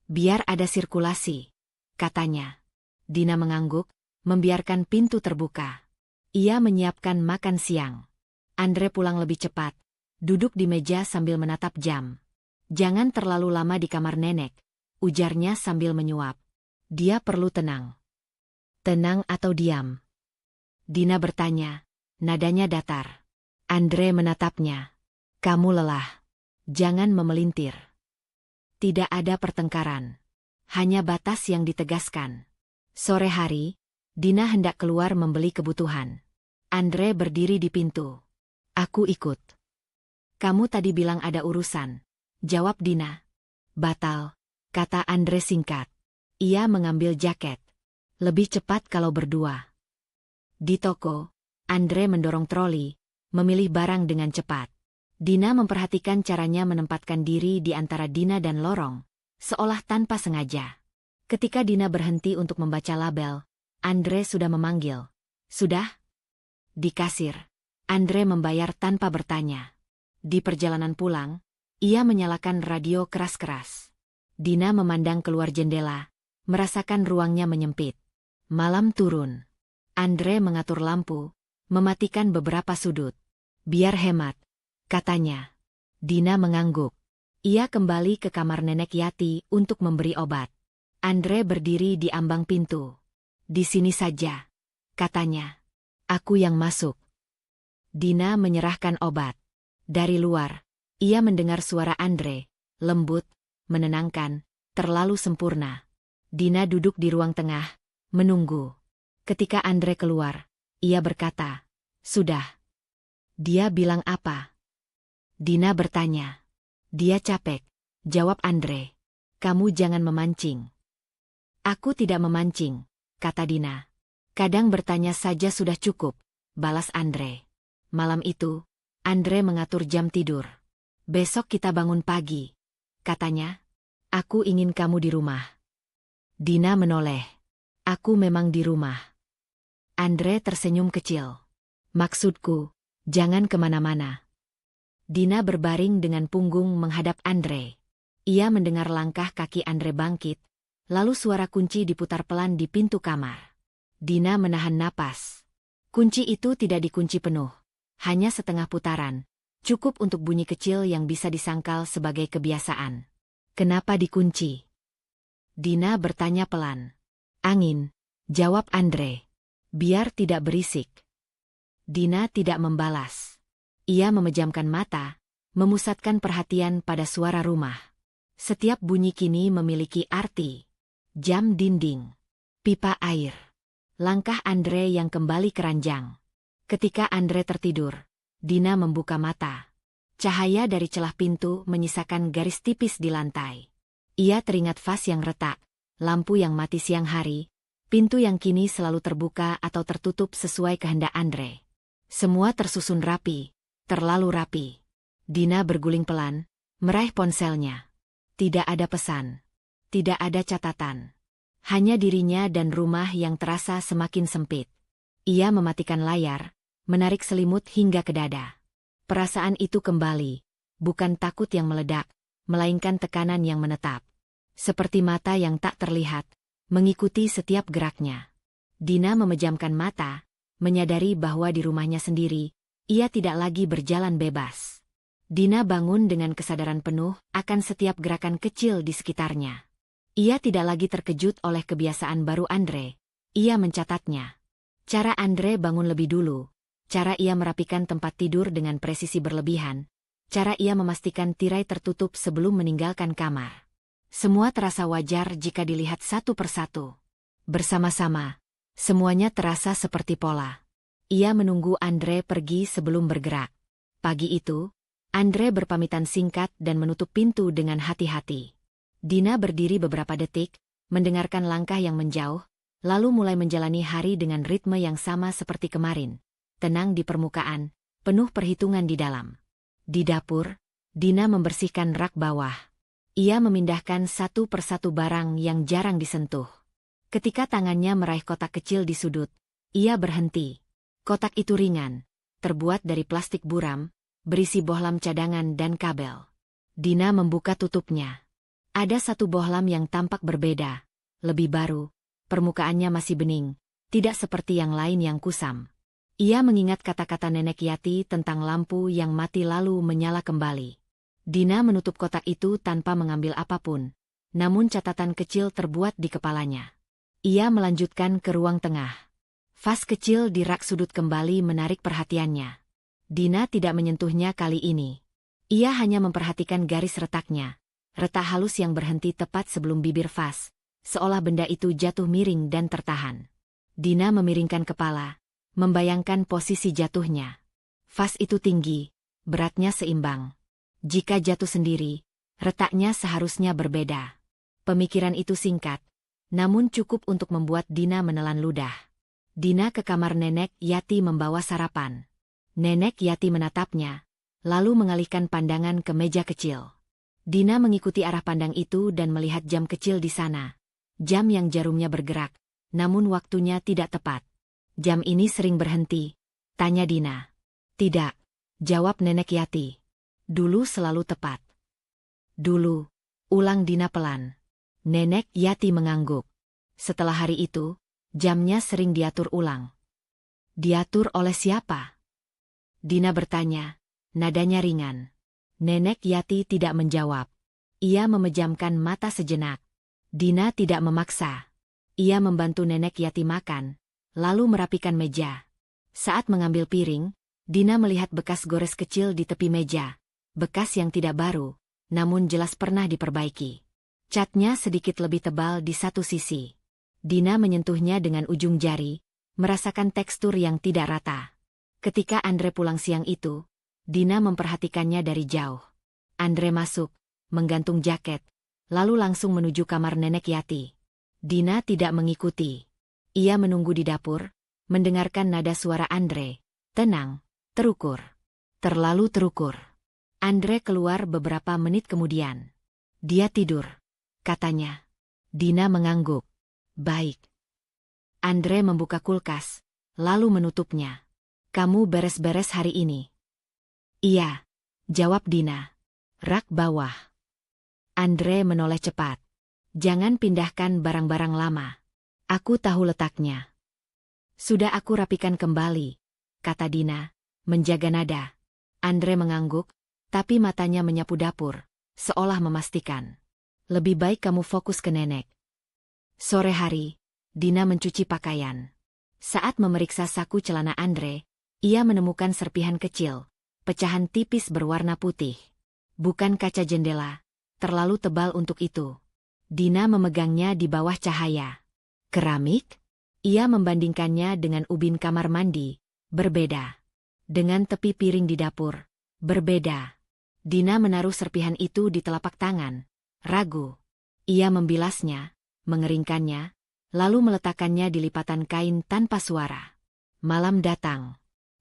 Biar ada sirkulasi, katanya. Dina mengangguk, membiarkan pintu terbuka. Ia menyiapkan makan siang. Andre pulang lebih cepat, duduk di meja sambil menatap jam. Jangan terlalu lama di kamar nenek, ujarnya sambil menyuap. Dia perlu tenang. Tenang atau diam? Dina bertanya, nadanya datar. Andre menatapnya. Kamu lelah. Jangan memelintir. Tidak ada pertengkaran. Hanya batas yang ditegaskan. Sore hari, Dina hendak keluar membeli kebutuhan. Andre berdiri di pintu. Aku ikut. Kamu tadi bilang ada urusan, jawab Dina. Batal, kata Andre singkat. Ia mengambil jaket. Lebih cepat kalau berdua. Di toko, Andre mendorong troli, memilih barang dengan cepat. Dina memperhatikan caranya menempatkan diri di antara Dina dan lorong, seolah tanpa sengaja. Ketika Dina berhenti untuk membaca label, Andre sudah memanggil. Sudah? Di kasir, Andre membayar tanpa bertanya. Di perjalanan pulang, ia menyalakan radio keras-keras. Dina memandang keluar jendela, merasakan ruangnya menyempit. Malam turun. Andre mengatur lampu, mematikan beberapa sudut. Biar hemat, katanya. Dina mengangguk. Ia kembali ke kamar Nenek Yati untuk memberi obat. Andre berdiri di ambang pintu. Di sini saja, katanya. Aku yang masuk. Dina menyerahkan obat. Dari luar, ia mendengar suara Andre, lembut, menenangkan, terlalu sempurna. Dina duduk di ruang tengah, menunggu. Ketika Andre keluar, ia berkata, sudah. Dia bilang apa? Dina bertanya. Dia capek, jawab Andre. Kamu jangan memancing. Aku tidak memancing, kata Dina. Kadang bertanya saja sudah cukup, balas Andre. Malam itu, Andre mengatur jam tidur. Besok kita bangun pagi, katanya. Aku ingin kamu di rumah. Dina menoleh. Aku memang di rumah. Andre tersenyum kecil. Maksudku, jangan kemana-mana. Dina berbaring dengan punggung menghadap Andre. Ia mendengar langkah kaki Andre bangkit, lalu suara kunci diputar pelan di pintu kamar. Dina menahan napas. Kunci itu tidak dikunci penuh, hanya setengah putaran, cukup untuk bunyi kecil yang bisa disangkal sebagai kebiasaan. Kenapa dikunci? Dina bertanya pelan. Angin, jawab Andre. Biar tidak berisik. Dina tidak membalas. Ia memejamkan mata, memusatkan perhatian pada suara rumah. Setiap bunyi kini memiliki arti. Jam dinding, pipa air, langkah Andre yang kembali ke ranjang. Ketika Andre tertidur, Dina membuka mata. Cahaya dari celah pintu menyisakan garis tipis di lantai. Ia teringat vas yang retak, lampu yang mati siang hari, pintu yang kini selalu terbuka atau tertutup sesuai kehendak Andre. Semua tersusun rapi, terlalu rapi. Dina berguling pelan, meraih ponselnya. Tidak ada pesan. Tidak ada catatan. Hanya dirinya dan rumah yang terasa semakin sempit. Ia mematikan layar, menarik selimut hingga ke dada. Perasaan itu kembali, bukan takut yang meledak, melainkan tekanan yang menetap. Seperti mata yang tak terlihat, mengikuti setiap geraknya. Dina memejamkan mata, menyadari bahwa di rumahnya sendiri, ia tidak lagi berjalan bebas. Dina bangun dengan kesadaran penuh akan setiap gerakan kecil di sekitarnya. Ia tidak lagi terkejut oleh kebiasaan baru Andre. Ia mencatatnya. Cara Andre bangun lebih dulu. Cara ia merapikan tempat tidur dengan presisi berlebihan. Cara ia memastikan tirai tertutup sebelum meninggalkan kamar. Semua terasa wajar jika dilihat satu persatu. Bersama-sama, semuanya terasa seperti pola. Ia menunggu Andre pergi sebelum bergerak. Pagi itu, Andre berpamitan singkat dan menutup pintu dengan hati-hati. Dina berdiri beberapa detik, mendengarkan langkah yang menjauh, lalu mulai menjalani hari dengan ritme yang sama seperti kemarin. Tenang di permukaan, penuh perhitungan di dalam. Di dapur, Dina membersihkan rak bawah. Ia memindahkan satu persatu barang yang jarang disentuh. Ketika tangannya meraih kotak kecil di sudut, ia berhenti. Kotak itu ringan, terbuat dari plastik buram, berisi bohlam cadangan dan kabel. Dina membuka tutupnya. Ada satu bohlam yang tampak berbeda, lebih baru, permukaannya masih bening, tidak seperti yang lain yang kusam. Ia mengingat kata-kata Nenek Yati tentang lampu yang mati lalu menyala kembali. Dina menutup kotak itu tanpa mengambil apapun, namun catatan kecil terbuat di kepalanya. Ia melanjutkan ke ruang tengah. Vas kecil di rak sudut kembali menarik perhatiannya. Dina tidak menyentuhnya kali ini. Ia hanya memperhatikan garis retaknya, retak halus yang berhenti tepat sebelum bibir vas, seolah benda itu jatuh miring dan tertahan. Dina memiringkan kepala, membayangkan posisi jatuhnya. Vas itu tinggi, beratnya seimbang. Jika jatuh sendiri, retaknya seharusnya berbeda. Pemikiran itu singkat, namun cukup untuk membuat Dina menelan ludah. Dina ke kamar Nenek Yati membawa sarapan. Nenek Yati menatapnya, lalu mengalihkan pandangan ke meja kecil. Dina mengikuti arah pandang itu dan melihat jam kecil di sana. Jam yang jarumnya bergerak, namun waktunya tidak tepat. Jam ini sering berhenti, tanya Dina. Tidak, jawab Nenek Yati. Dulu selalu tepat. Dulu, ulang Dina pelan. Nenek Yati mengangguk. Setelah hari itu, jamnya sering diatur ulang. Diatur oleh siapa? Dina bertanya, nadanya ringan. Nenek Yati tidak menjawab. Ia memejamkan mata sejenak. Dina tidak memaksa. Ia membantu Nenek Yati makan, lalu merapikan meja. Saat mengambil piring, Dina melihat bekas gores kecil di tepi meja. Bekas yang tidak baru, namun jelas pernah diperbaiki. Catnya sedikit lebih tebal di satu sisi. Dina menyentuhnya dengan ujung jari, merasakan tekstur yang tidak rata. Ketika Andre pulang siang itu, Dina memperhatikannya dari jauh. Andre masuk, menggantung jaket, lalu langsung menuju kamar Nenek Yati. Dina tidak mengikuti. Ia menunggu di dapur, mendengarkan nada suara Andre. Tenang, terukur. Terlalu terukur. Andre keluar beberapa menit kemudian. Dia tidur, katanya. Dina mengangguk. Baik. Andre membuka kulkas, lalu menutupnya. Kamu beres-beres hari ini? Iya, jawab Dina. Rak bawah. Andre menoleh cepat. Jangan pindahkan barang-barang lama. Aku tahu letaknya. Sudah aku rapikan kembali, kata Dina, menjaga nada. Andre mengangguk, tapi matanya menyapu dapur, seolah memastikan. Lebih baik kamu fokus ke nenek. Sore hari, Dina mencuci pakaian. Saat memeriksa saku celana Andre, ia menemukan serpihan kecil, pecahan tipis berwarna putih. Bukan kaca jendela, terlalu tebal untuk itu. Dina memegangnya di bawah cahaya. Keramik? Ia membandingkannya dengan ubin kamar mandi, berbeda. Dengan tepi piring di dapur, berbeda. Dina menaruh serpihan itu di telapak tangan, ragu. Ia membilasnya, mengeringkannya, lalu meletakkannya di lipatan kain tanpa suara. Malam datang.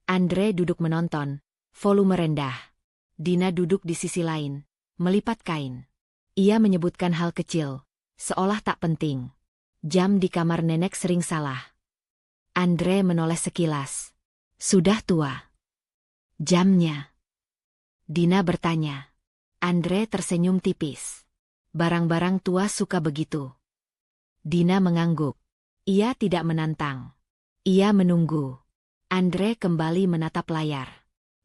Andre duduk menonton, volume rendah. Dina duduk di sisi lain, melipat kain. Ia menyebutkan hal kecil, seolah tak penting. Jam di kamar nenek sering salah. Andre menoleh sekilas. Sudah tua. Jamnya. Dina bertanya. Andre tersenyum tipis. Barang-barang tua suka begitu. Dina mengangguk. Ia tidak menantang. Ia menunggu. Andre kembali menatap layar.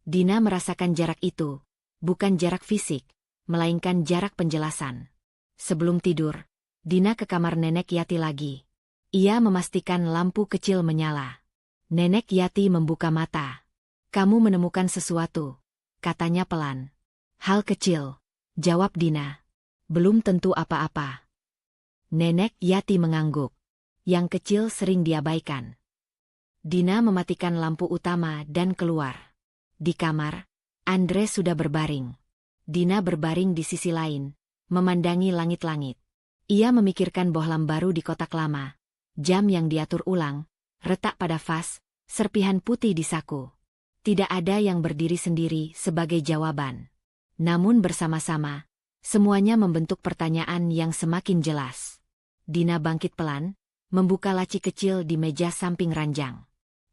Dina merasakan jarak itu, bukan jarak fisik, melainkan jarak penjelasan. Sebelum tidur, Dina ke kamar nenek Yati lagi. Ia memastikan lampu kecil menyala. Nenek Yati membuka mata. Kamu menemukan sesuatu, katanya pelan. Hal kecil, jawab Dina. Belum tentu apa-apa. Nenek Yati mengangguk. Yang kecil sering diabaikan. Dina mematikan lampu utama dan keluar. Di kamar, Andre sudah berbaring. Dina berbaring di sisi lain, memandangi langit-langit. Ia memikirkan bohlam baru di kotak lama, jam yang diatur ulang, retak pada vas, serpihan putih di saku. Tidak ada yang berdiri sendiri sebagai jawaban. Namun bersama-sama, semuanya membentuk pertanyaan yang semakin jelas. Dina bangkit pelan, membuka laci kecil di meja samping ranjang.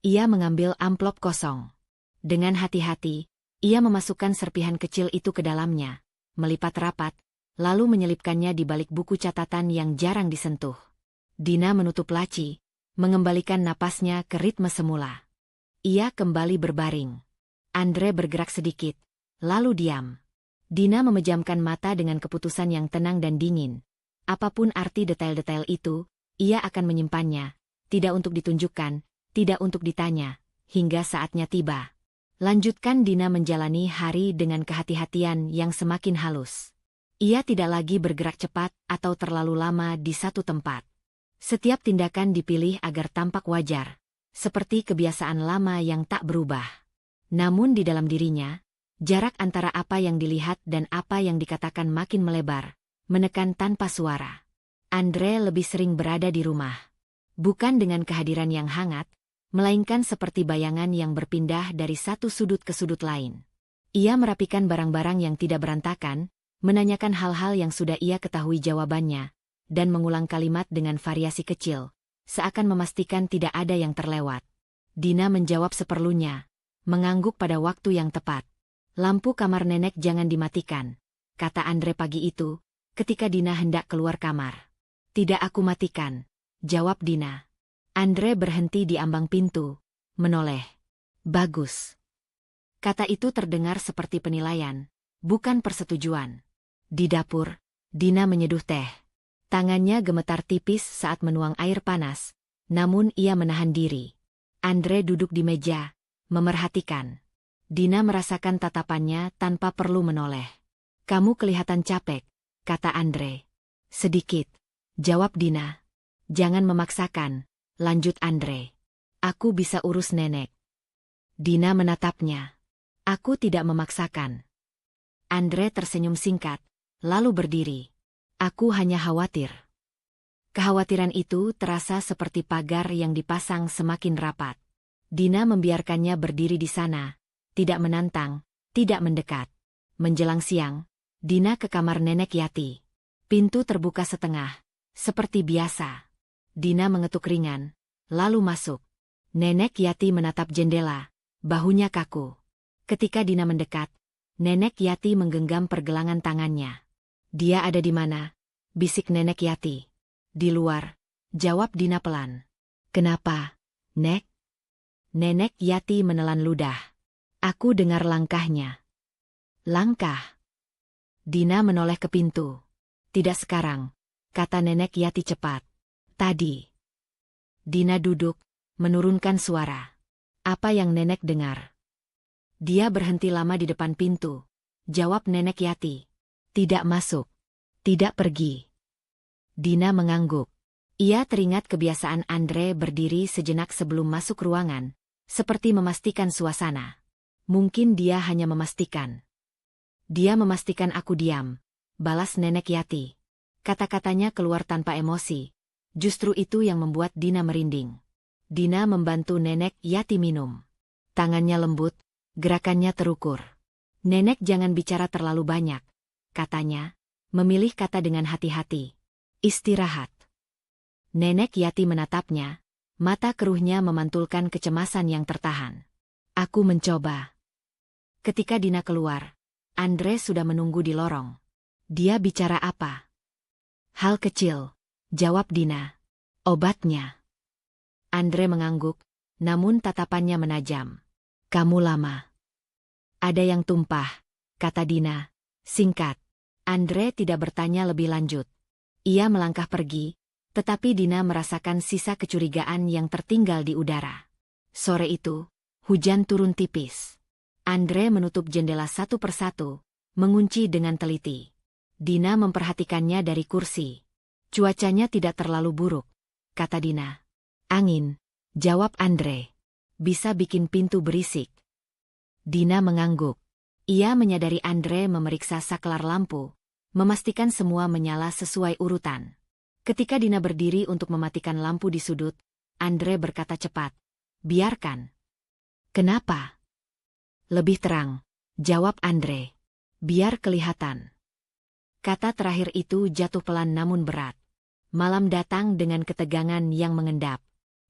Ia mengambil amplop kosong. Dengan hati-hati, ia memasukkan serpihan kecil itu ke dalamnya, melipat rapat, lalu menyelipkannya di balik buku catatan yang jarang disentuh. Dina menutup laci, mengembalikan napasnya ke ritme semula. Ia kembali berbaring. Andre bergerak sedikit, lalu diam. Dina memejamkan mata dengan keputusan yang tenang dan dingin. Apapun arti detail-detail itu, ia akan menyimpannya, tidak untuk ditunjukkan, tidak untuk ditanya, hingga saatnya tiba. Lanjutkan Dina menjalani hari dengan kehati-hatian yang semakin halus. Ia tidak lagi bergerak cepat atau terlalu lama di satu tempat. Setiap tindakan dipilih agar tampak wajar, seperti kebiasaan lama yang tak berubah. Namun di dalam dirinya, jarak antara apa yang dilihat dan apa yang dikatakan makin melebar, menekan tanpa suara. Andre lebih sering berada di rumah. Bukan dengan kehadiran yang hangat, melainkan seperti bayangan yang berpindah dari satu sudut ke sudut lain. Ia merapikan barang-barang yang tidak berantakan, menanyakan hal-hal yang sudah ia ketahui jawabannya, dan mengulang kalimat dengan variasi kecil, seakan memastikan tidak ada yang terlewat. Dina menjawab seperlunya, mengangguk pada waktu yang tepat. Lampu kamar nenek jangan dimatikan, kata Andre pagi itu, ketika Dina hendak keluar kamar. Tidak aku matikan, jawab Dina. Andre berhenti di ambang pintu, menoleh. Bagus. Kata itu terdengar seperti penilaian, bukan persetujuan. Di dapur, Dina menyeduh teh. Tangannya gemetar tipis saat menuang air panas, namun ia menahan diri. Andre duduk di meja, memerhatikan. Dina merasakan tatapannya tanpa perlu menoleh. Kamu kelihatan capek, kata Andre. Sedikit, jawab Dina. Jangan memaksakan, lanjut Andre. Aku bisa urus nenek. Dina menatapnya. Aku tidak memaksakan. Andre tersenyum singkat, lalu berdiri. Aku hanya khawatir. Kekhawatiran itu terasa seperti pagar yang dipasang semakin rapat. Dina membiarkannya berdiri di sana, tidak menantang, tidak mendekat. Menjelang siang, Dina ke kamar Nenek Yati. Pintu terbuka setengah, seperti biasa. Dina mengetuk ringan, lalu masuk. Nenek Yati menatap jendela, bahunya kaku. Ketika Dina mendekat, Nenek Yati menggenggam pergelangan tangannya. "Dia ada di mana?" bisik Nenek Yati. "Di luar," jawab Dina pelan. "Kenapa, Nek?" Nenek Yati menelan ludah. "Aku dengar langkahnya." "Langkah?" Dina menoleh ke pintu. "Tidak sekarang," kata Nenek Yati cepat. "Tadi." Dina duduk, menurunkan suara. "Apa yang Nenek dengar?" "Dia berhenti lama di depan pintu," jawab Nenek Yati. "Tidak masuk. Tidak pergi." Dina mengangguk. Ia teringat kebiasaan Andre berdiri sejenak sebelum masuk ruangan, seperti memastikan suasana. Mungkin dia hanya memastikan. "Dia memastikan aku diam," balas Nenek Yati. Kata-katanya keluar tanpa emosi. Justru itu yang membuat Dina merinding. Dina membantu Nenek Yati minum. Tangannya lembut, gerakannya terukur. "Nenek jangan bicara terlalu banyak," katanya, memilih kata dengan hati-hati. "Istirahat." Nenek Yati menatapnya, mata keruhnya memantulkan kecemasan yang tertahan. "Aku mencoba." Ketika Dina keluar, Andre sudah menunggu di lorong. "Dia bicara apa?" "Hal kecil," jawab Dina. "Obatnya." Andre mengangguk, namun tatapannya menajam. "Kamu lama." "Ada yang tumpah," kata Dina, singkat. Andre tidak bertanya lebih lanjut. Ia melangkah pergi, tetapi Dina merasakan sisa kecurigaan yang tertinggal di udara. Sore itu, hujan turun tipis. Andre menutup jendela satu persatu, mengunci dengan teliti. Dina memperhatikannya dari kursi. "Cuacanya tidak terlalu buruk," kata Dina. "Angin," jawab Andre. "Bisa bikin pintu berisik." Dina mengangguk. Ia menyadari Andre memeriksa saklar lampu, memastikan semua menyala sesuai urutan. Ketika Dina berdiri untuk mematikan lampu di sudut, Andre berkata cepat, "Biarkan." "Kenapa?" "Lebih terang," jawab Andre. "Biar kelihatan." Kata terakhir itu jatuh pelan namun berat. Malam datang dengan ketegangan yang mengendap.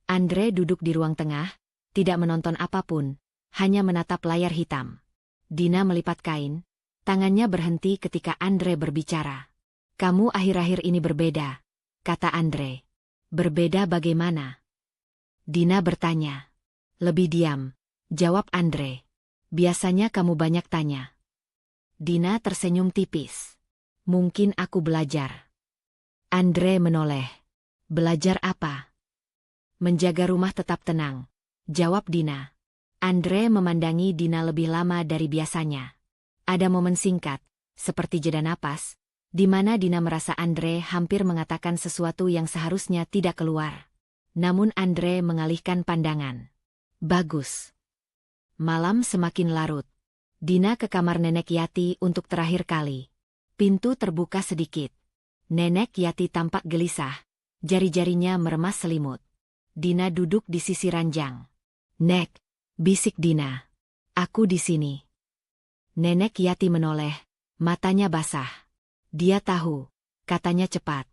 Andre duduk di ruang tengah, tidak menonton apapun, hanya menatap layar hitam. Dina melipat kain, tangannya berhenti ketika Andre berbicara. "Kamu akhir-akhir ini berbeda," kata Andre. "Berbeda bagaimana?" Dina bertanya. "Lebih diam," jawab Andre. "Biasanya kamu banyak tanya." Dina tersenyum tipis. "Mungkin aku belajar." Andre menoleh. "Belajar apa?" "Menjaga rumah tetap tenang," jawab Dina. Andre memandangi Dina lebih lama dari biasanya. Ada momen singkat, seperti jeda napas, di mana Dina merasa Andre hampir mengatakan sesuatu yang seharusnya tidak keluar. Namun Andre mengalihkan pandangan. "Bagus." Malam semakin larut. Dina ke kamar Nenek Yati untuk terakhir kali. Pintu terbuka sedikit. Nenek Yati tampak gelisah, jari-jarinya meremas selimut. Dina duduk di sisi ranjang. "Nek," bisik Dina. "Aku di sini." Nenek Yati menoleh, matanya basah. "Dia tahu," katanya cepat.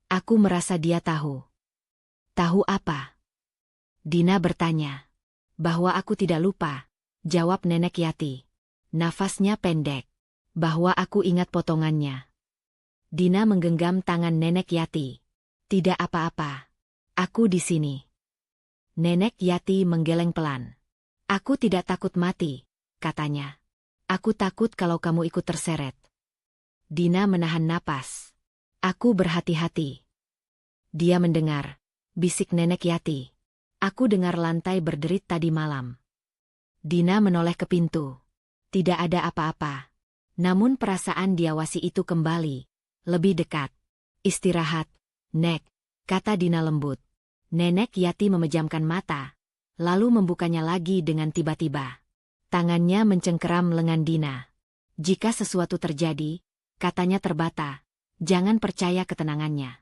"Aku merasa dia tahu." "Tahu apa?" Dina bertanya. "Bahwa aku tidak lupa," jawab Nenek Yati. Nafasnya pendek. "Bahwa aku ingat potongannya." Dina menggenggam tangan Nenek Yati. "Tidak apa-apa. Aku di sini." Nenek Yati menggeleng pelan. "Aku tidak takut mati," katanya. "Aku takut kalau kamu ikut terseret." Dina menahan napas. "Aku berhati-hati." "Dia mendengar," bisik Nenek Yati. "Aku dengar lantai berderit tadi malam." Dina menoleh ke pintu. Tidak ada apa-apa. Namun perasaan diawasi itu kembali, lebih dekat. "Istirahat, Nek," kata Dina lembut. Nenek Yati memejamkan mata, lalu membukanya lagi dengan tiba-tiba. Tangannya mencengkeram lengan Dina. "Jika sesuatu terjadi," katanya terbata, "jangan percaya ketenangannya."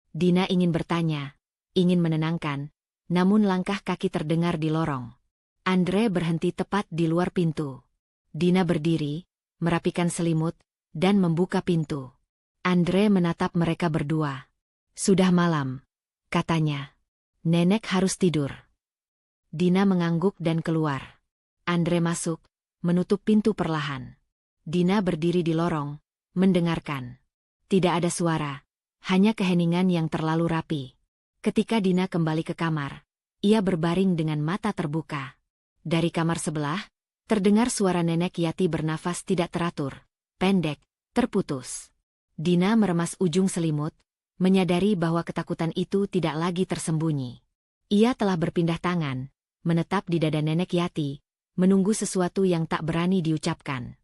Dina ingin bertanya, ingin menenangkan, namun langkah kaki terdengar di lorong. Andre berhenti tepat di luar pintu. Dina berdiri, merapikan selimut, dan membuka pintu. Andre menatap mereka berdua. Sudah malam, katanya. Nenek harus tidur. Dina mengangguk dan keluar. Andre masuk, menutup pintu perlahan. Dina berdiri di lorong, mendengarkan. Tidak ada suara, hanya keheningan yang terlalu rapi. Ketika Dina kembali ke kamar, ia berbaring dengan mata terbuka. Dari kamar sebelah, terdengar suara nenek Yati bernafas tidak teratur, pendek, terputus. Dina meremas ujung selimut, menyadari bahwa ketakutan itu tidak lagi tersembunyi. Ia telah berpindah tangan, menetap di dada nenek Yati, menunggu sesuatu yang tak berani diucapkan.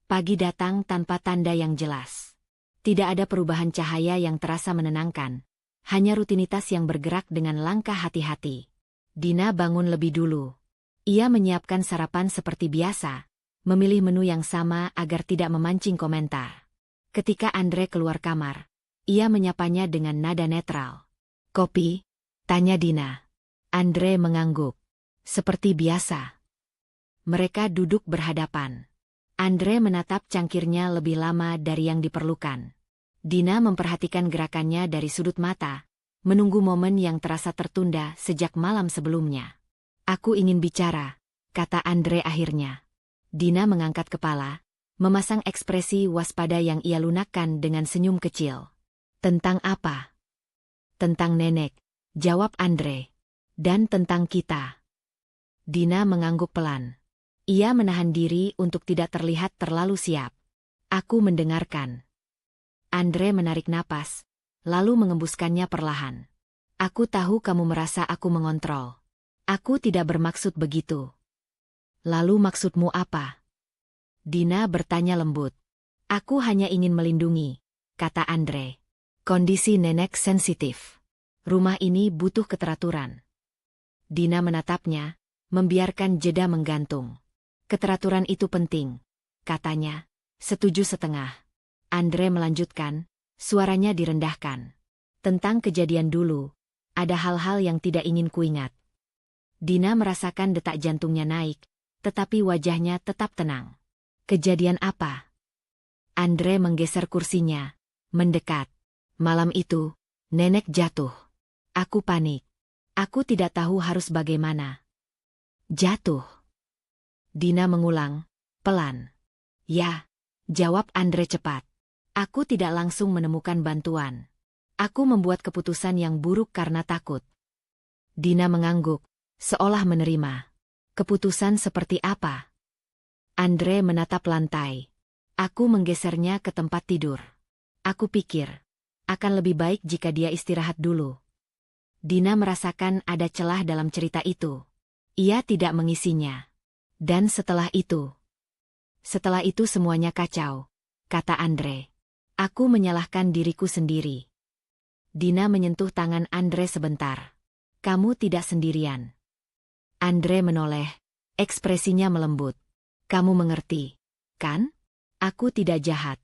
Pagi datang tanpa tanda yang jelas. Tidak ada perubahan cahaya yang terasa menenangkan, hanya rutinitas yang bergerak dengan langkah hati-hati. Dina bangun lebih dulu. Ia menyiapkan sarapan seperti biasa, memilih menu yang sama agar tidak memancing komentar. Ketika Andre keluar kamar, ia menyapanya dengan nada netral. "Kopi?" tanya Dina. Andre mengangguk. "Seperti biasa." Mereka duduk berhadapan. Andre menatap cangkirnya lebih lama dari yang diperlukan. Dina memperhatikan gerakannya dari sudut mata, menunggu momen yang terasa tertunda sejak malam sebelumnya. "Aku ingin bicara," kata Andre akhirnya. Dina mengangkat kepala, memasang ekspresi waspada yang ia lunakkan dengan senyum kecil. "Tentang apa?" "Tentang nenek," jawab Andre. "Dan tentang kita." Dina mengangguk pelan. Ia menahan diri untuk tidak terlihat terlalu siap. "Aku mendengarkan." Andre menarik napas, lalu mengembuskannya perlahan. "Aku tahu kamu merasa aku mengontrol. Aku tidak bermaksud begitu." "Lalu maksudmu apa?" Dina bertanya lembut. "Aku hanya ingin melindungi," kata Andre. "Kondisi nenek sensitif. Rumah ini butuh keteraturan." Dina menatapnya, membiarkan jeda menggantung. "Keteraturan itu penting," katanya. "Setuju setengah." Andre melanjutkan, suaranya direndahkan. "Tentang kejadian dulu, ada hal-hal yang tidak ingin kuingat." Dina merasakan detak jantungnya naik, tetapi wajahnya tetap tenang. "Kejadian apa?" Andre menggeser kursinya, mendekat. "Malam itu, nenek jatuh. Aku panik. Aku tidak tahu harus bagaimana." "Jatuh?" Dina mengulang, pelan. "Ya," jawab Andre cepat. "Aku tidak langsung menemukan bantuan. Aku membuat keputusan yang buruk karena takut." Dina mengangguk, seolah menerima. "Keputusan seperti apa?" Andre menatap lantai. "Aku menggesernya ke tempat tidur. Aku pikir, akan lebih baik jika dia istirahat dulu." Dina merasakan ada celah dalam cerita itu. Ia tidak mengisinya. "Dan setelah itu?" "Setelah itu semuanya kacau," kata Andre. "Aku menyalahkan diriku sendiri." Dina menyentuh tangan Andre sebentar. "Kamu tidak sendirian." Andre menoleh, ekspresinya melembut. "Kamu mengerti, kan? Aku tidak jahat."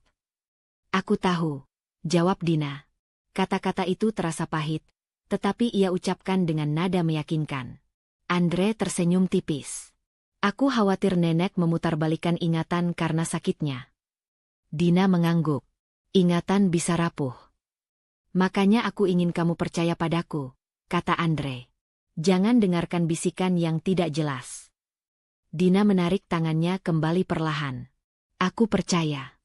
"Aku tahu," jawab Dina. Kata-kata itu terasa pahit, tetapi ia ucapkan dengan nada meyakinkan. Andre tersenyum tipis. "Aku khawatir nenek memutarbalikkan ingatan karena sakitnya." Dina mengangguk. "Ingatan bisa rapuh. Makanya aku ingin kamu percaya padaku," kata Andre. "Jangan dengarkan bisikan yang tidak jelas." Dina menarik tangannya kembali perlahan. "Aku percaya."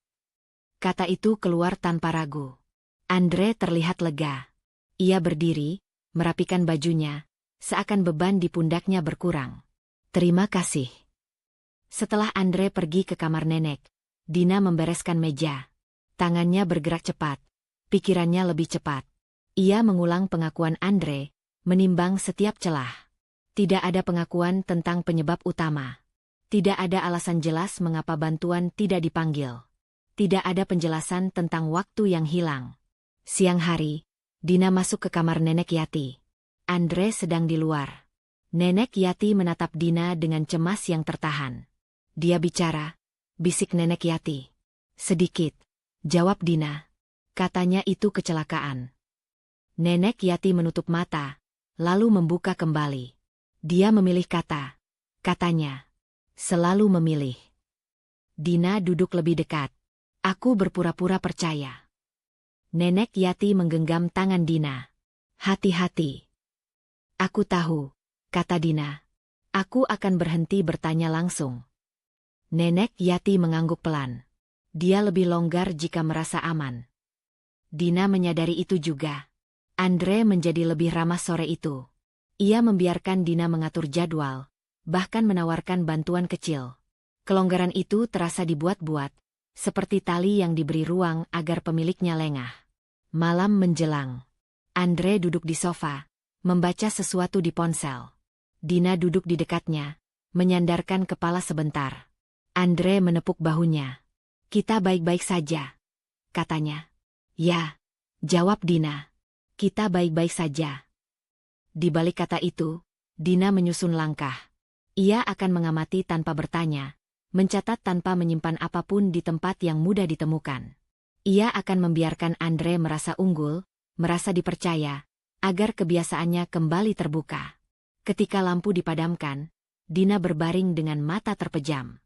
Kata itu keluar tanpa ragu. Andre terlihat lega. Ia berdiri, merapikan bajunya, seakan beban di pundaknya berkurang. "Terima kasih." Setelah Andre pergi ke kamar nenek, Dina membereskan meja. Tangannya bergerak cepat, pikirannya lebih cepat. Ia mengulang pengakuan Andre, menimbang setiap celah. Tidak ada pengakuan tentang penyebab utama. Tidak ada alasan jelas mengapa bantuan tidak dipanggil. Tidak ada penjelasan tentang waktu yang hilang. Siang hari, Dina masuk ke kamar nenek Yati. Andre sedang di luar. Nenek Yati menatap Dina dengan cemas yang tertahan. "Dia bicara," bisik nenek Yati. "Sedikit," jawab Dina. "Katanya itu kecelakaan." Nenek Yati menutup mata, lalu membuka kembali. Dia memilih kata. Katanya. Selalu memilih. Dina duduk lebih dekat. Aku berpura-pura percaya. Nenek Yati menggenggam tangan Dina. Hati-hati. Aku tahu, kata Dina. Aku akan berhenti bertanya langsung. Nenek Yati mengangguk pelan. Dia lebih longgar jika merasa aman. Dina menyadari itu juga. Andre menjadi lebih ramah sore itu. Ia membiarkan Dina mengatur jadwal, bahkan menawarkan bantuan kecil. Kelonggaran itu terasa dibuat-buat, seperti tali yang diberi ruang agar pemiliknya lengah. Malam menjelang. Andre duduk di sofa, membaca sesuatu di ponsel. Dina duduk di dekatnya, menyandarkan kepala sebentar. Andre menepuk bahunya. Kita baik-baik saja, katanya. Ya, jawab Dina. Kita baik-baik saja. Di balik kata itu, Dina menyusun langkah. Ia akan mengamati tanpa bertanya, mencatat tanpa menyimpan apapun di tempat yang mudah ditemukan. Ia akan membiarkan Andre merasa unggul, merasa dipercaya, agar kebiasaannya kembali terbuka. Ketika lampu dipadamkan, Dina berbaring dengan mata terpejam.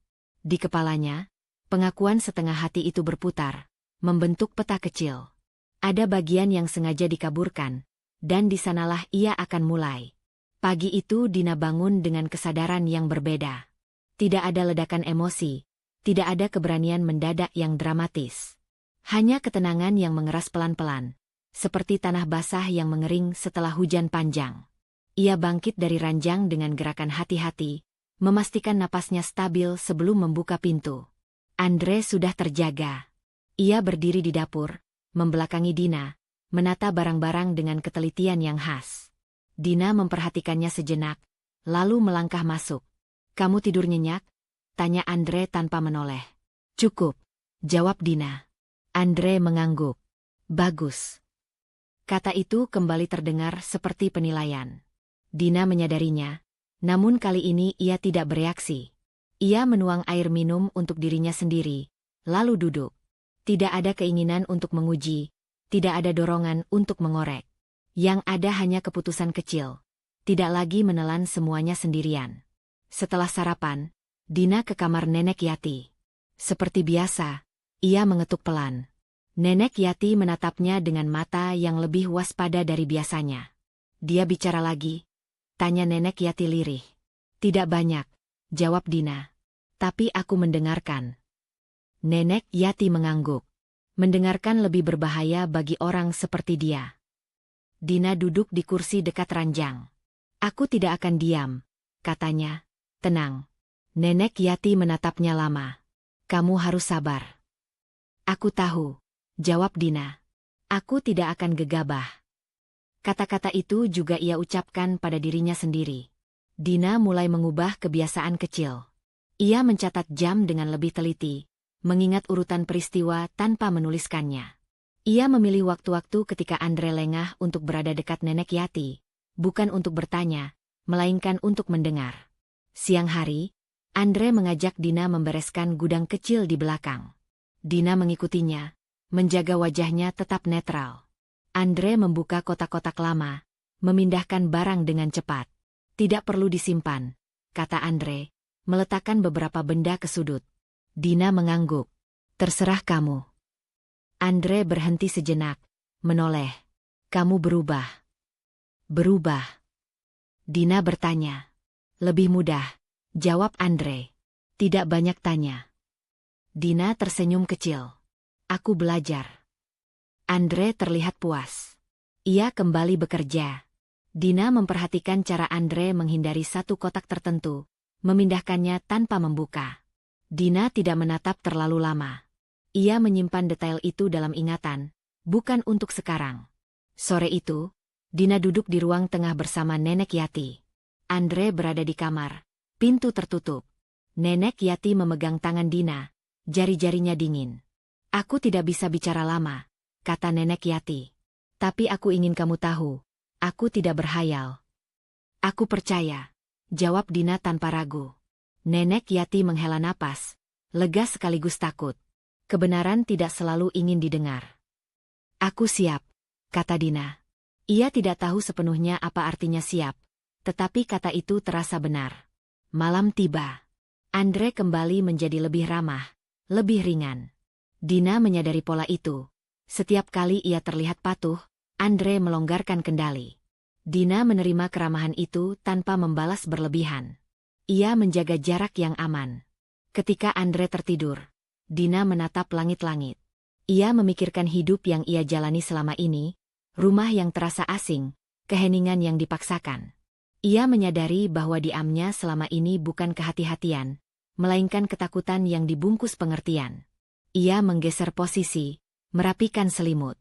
Di kepalanya, pengakuan setengah hati itu berputar, membentuk peta kecil. Ada bagian yang sengaja dikaburkan, dan di sanalah ia akan mulai. Pagi itu Dina bangun dengan kesadaran yang berbeda. Tidak ada ledakan emosi, tidak ada keberanian mendadak yang dramatis. Hanya ketenangan yang mengeras pelan-pelan, seperti tanah basah yang mengering setelah hujan panjang. Ia bangkit dari ranjang dengan gerakan hati-hati, memastikan napasnya stabil sebelum membuka pintu. Andre sudah terjaga. Ia berdiri di dapur, membelakangi Dina, menata barang-barang dengan ketelitian yang khas. Dina memperhatikannya sejenak, lalu melangkah masuk. Kamu tidur nyenyak? Tanya Andre tanpa menoleh. Cukup, jawab Dina. Andre mengangguk. Bagus. Kata itu kembali terdengar seperti penilaian. Dina menyadarinya, namun kali ini ia tidak bereaksi. Ia menuang air minum untuk dirinya sendiri, lalu duduk. Tidak ada keinginan untuk menguji, tidak ada dorongan untuk mengorek. Yang ada hanya keputusan kecil. Tidak lagi menelan semuanya sendirian. Setelah sarapan, Dina ke kamar Nenek Yati. Seperti biasa, ia mengetuk pelan. Nenek Yati menatapnya dengan mata yang lebih waspada dari biasanya. Dia bicara lagi? Tanya Nenek Yati lirih. Tidak banyak, jawab Dina. Tapi aku mendengarkan. Nenek Yati mengangguk. Mendengarkan lebih berbahaya bagi orang seperti dia. Dina duduk di kursi dekat ranjang. Aku tidak akan diam, katanya. Tenang. Nenek Yati menatapnya lama. Kamu harus sabar. Aku tahu, jawab Dina. Aku tidak akan gegabah. Kata-kata itu juga ia ucapkan pada dirinya sendiri. Dina mulai mengubah kebiasaan kecil. Ia mencatat jam dengan lebih teliti, mengingat urutan peristiwa tanpa menuliskannya. Ia memilih waktu-waktu ketika Andre lengah untuk berada dekat Nenek Yati, bukan untuk bertanya, melainkan untuk mendengar. Siang hari, Andre mengajak Dina membereskan gudang kecil di belakang. Dina mengikutinya, menjaga wajahnya tetap netral. Andre membuka kotak-kotak lama, memindahkan barang dengan cepat. Tidak perlu disimpan, kata Andre, meletakkan beberapa benda ke sudut. Dina mengangguk. Terserah kamu. Andre berhenti sejenak, menoleh. Kamu berubah. Berubah. Dina bertanya. Lebih mudah, jawab Andre. Tidak banyak tanya. Dina tersenyum kecil. Aku belajar. Andre terlihat puas. Ia kembali bekerja. Dina memperhatikan cara Andre menghindari satu kotak tertentu, memindahkannya tanpa membuka. Dina tidak menatap terlalu lama. Ia menyimpan detail itu dalam ingatan, bukan untuk sekarang. Sore itu, Dina duduk di ruang tengah bersama Nenek Yati. Andre berada di kamar, pintu tertutup. Nenek Yati memegang tangan Dina, jari-jarinya dingin. Aku tidak bisa bicara lama, kata Nenek Yati. Tapi aku ingin kamu tahu, aku tidak berhayal. Aku percaya, jawab Dina tanpa ragu. Nenek Yati menghela napas, lega sekaligus takut. Kebenaran tidak selalu ingin didengar. Aku siap, kata Dina. Ia tidak tahu sepenuhnya apa artinya siap, tetapi kata itu terasa benar. Malam tiba. Andre kembali menjadi lebih ramah, lebih ringan. Dina menyadari pola itu. Setiap kali ia terlihat patuh, Andre melonggarkan kendali. Dina menerima keramahan itu tanpa membalas berlebihan. Ia menjaga jarak yang aman. Ketika Andre tertidur, Dina menatap langit-langit. Ia memikirkan hidup yang ia jalani selama ini, rumah yang terasa asing, keheningan yang dipaksakan. Ia menyadari bahwa diamnya selama ini bukan kehati-hatian, melainkan ketakutan yang dibungkus pengertian. Ia menggeser posisi, merapikan selimut.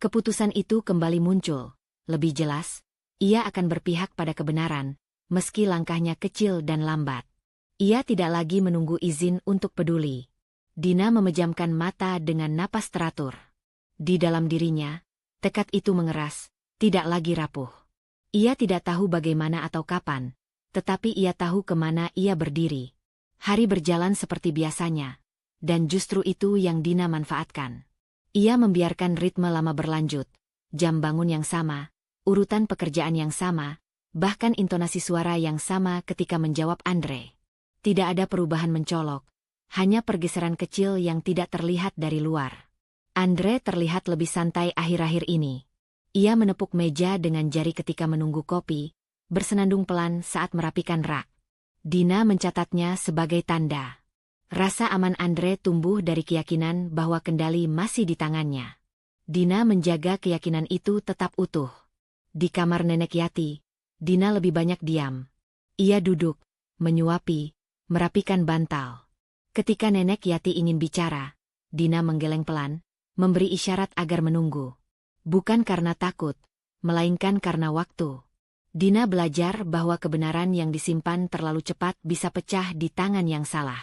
Keputusan itu kembali muncul. Lebih jelas, ia akan berpihak pada kebenaran, meski langkahnya kecil dan lambat. Ia tidak lagi menunggu izin untuk peduli. Dina memejamkan mata dengan napas teratur. Di dalam dirinya, tekad itu mengeras, tidak lagi rapuh. Ia tidak tahu bagaimana atau kapan, tetapi ia tahu kemana ia berdiri. Hari berjalan seperti biasanya, dan justru itu yang Dina manfaatkan. Ia membiarkan ritme lama berlanjut, jam bangun yang sama, urutan pekerjaan yang sama, bahkan intonasi suara yang sama ketika menjawab Andre. Tidak ada perubahan mencolok, hanya pergeseran kecil yang tidak terlihat dari luar. Andre terlihat lebih santai akhir-akhir ini. Ia menepuk meja dengan jari ketika menunggu kopi, bersenandung pelan saat merapikan rak. Dina mencatatnya sebagai tanda. Rasa aman Andre tumbuh dari keyakinan bahwa kendali masih di tangannya. Dina menjaga keyakinan itu tetap utuh. Di kamar Nenek Yati, Dina lebih banyak diam. Ia duduk, menyuapi, merapikan bantal. Ketika Nenek Yati ingin bicara, Dina menggeleng pelan, memberi isyarat agar menunggu. Bukan karena takut, melainkan karena waktu. Dina belajar bahwa kebenaran yang disimpan terlalu cepat bisa pecah di tangan yang salah.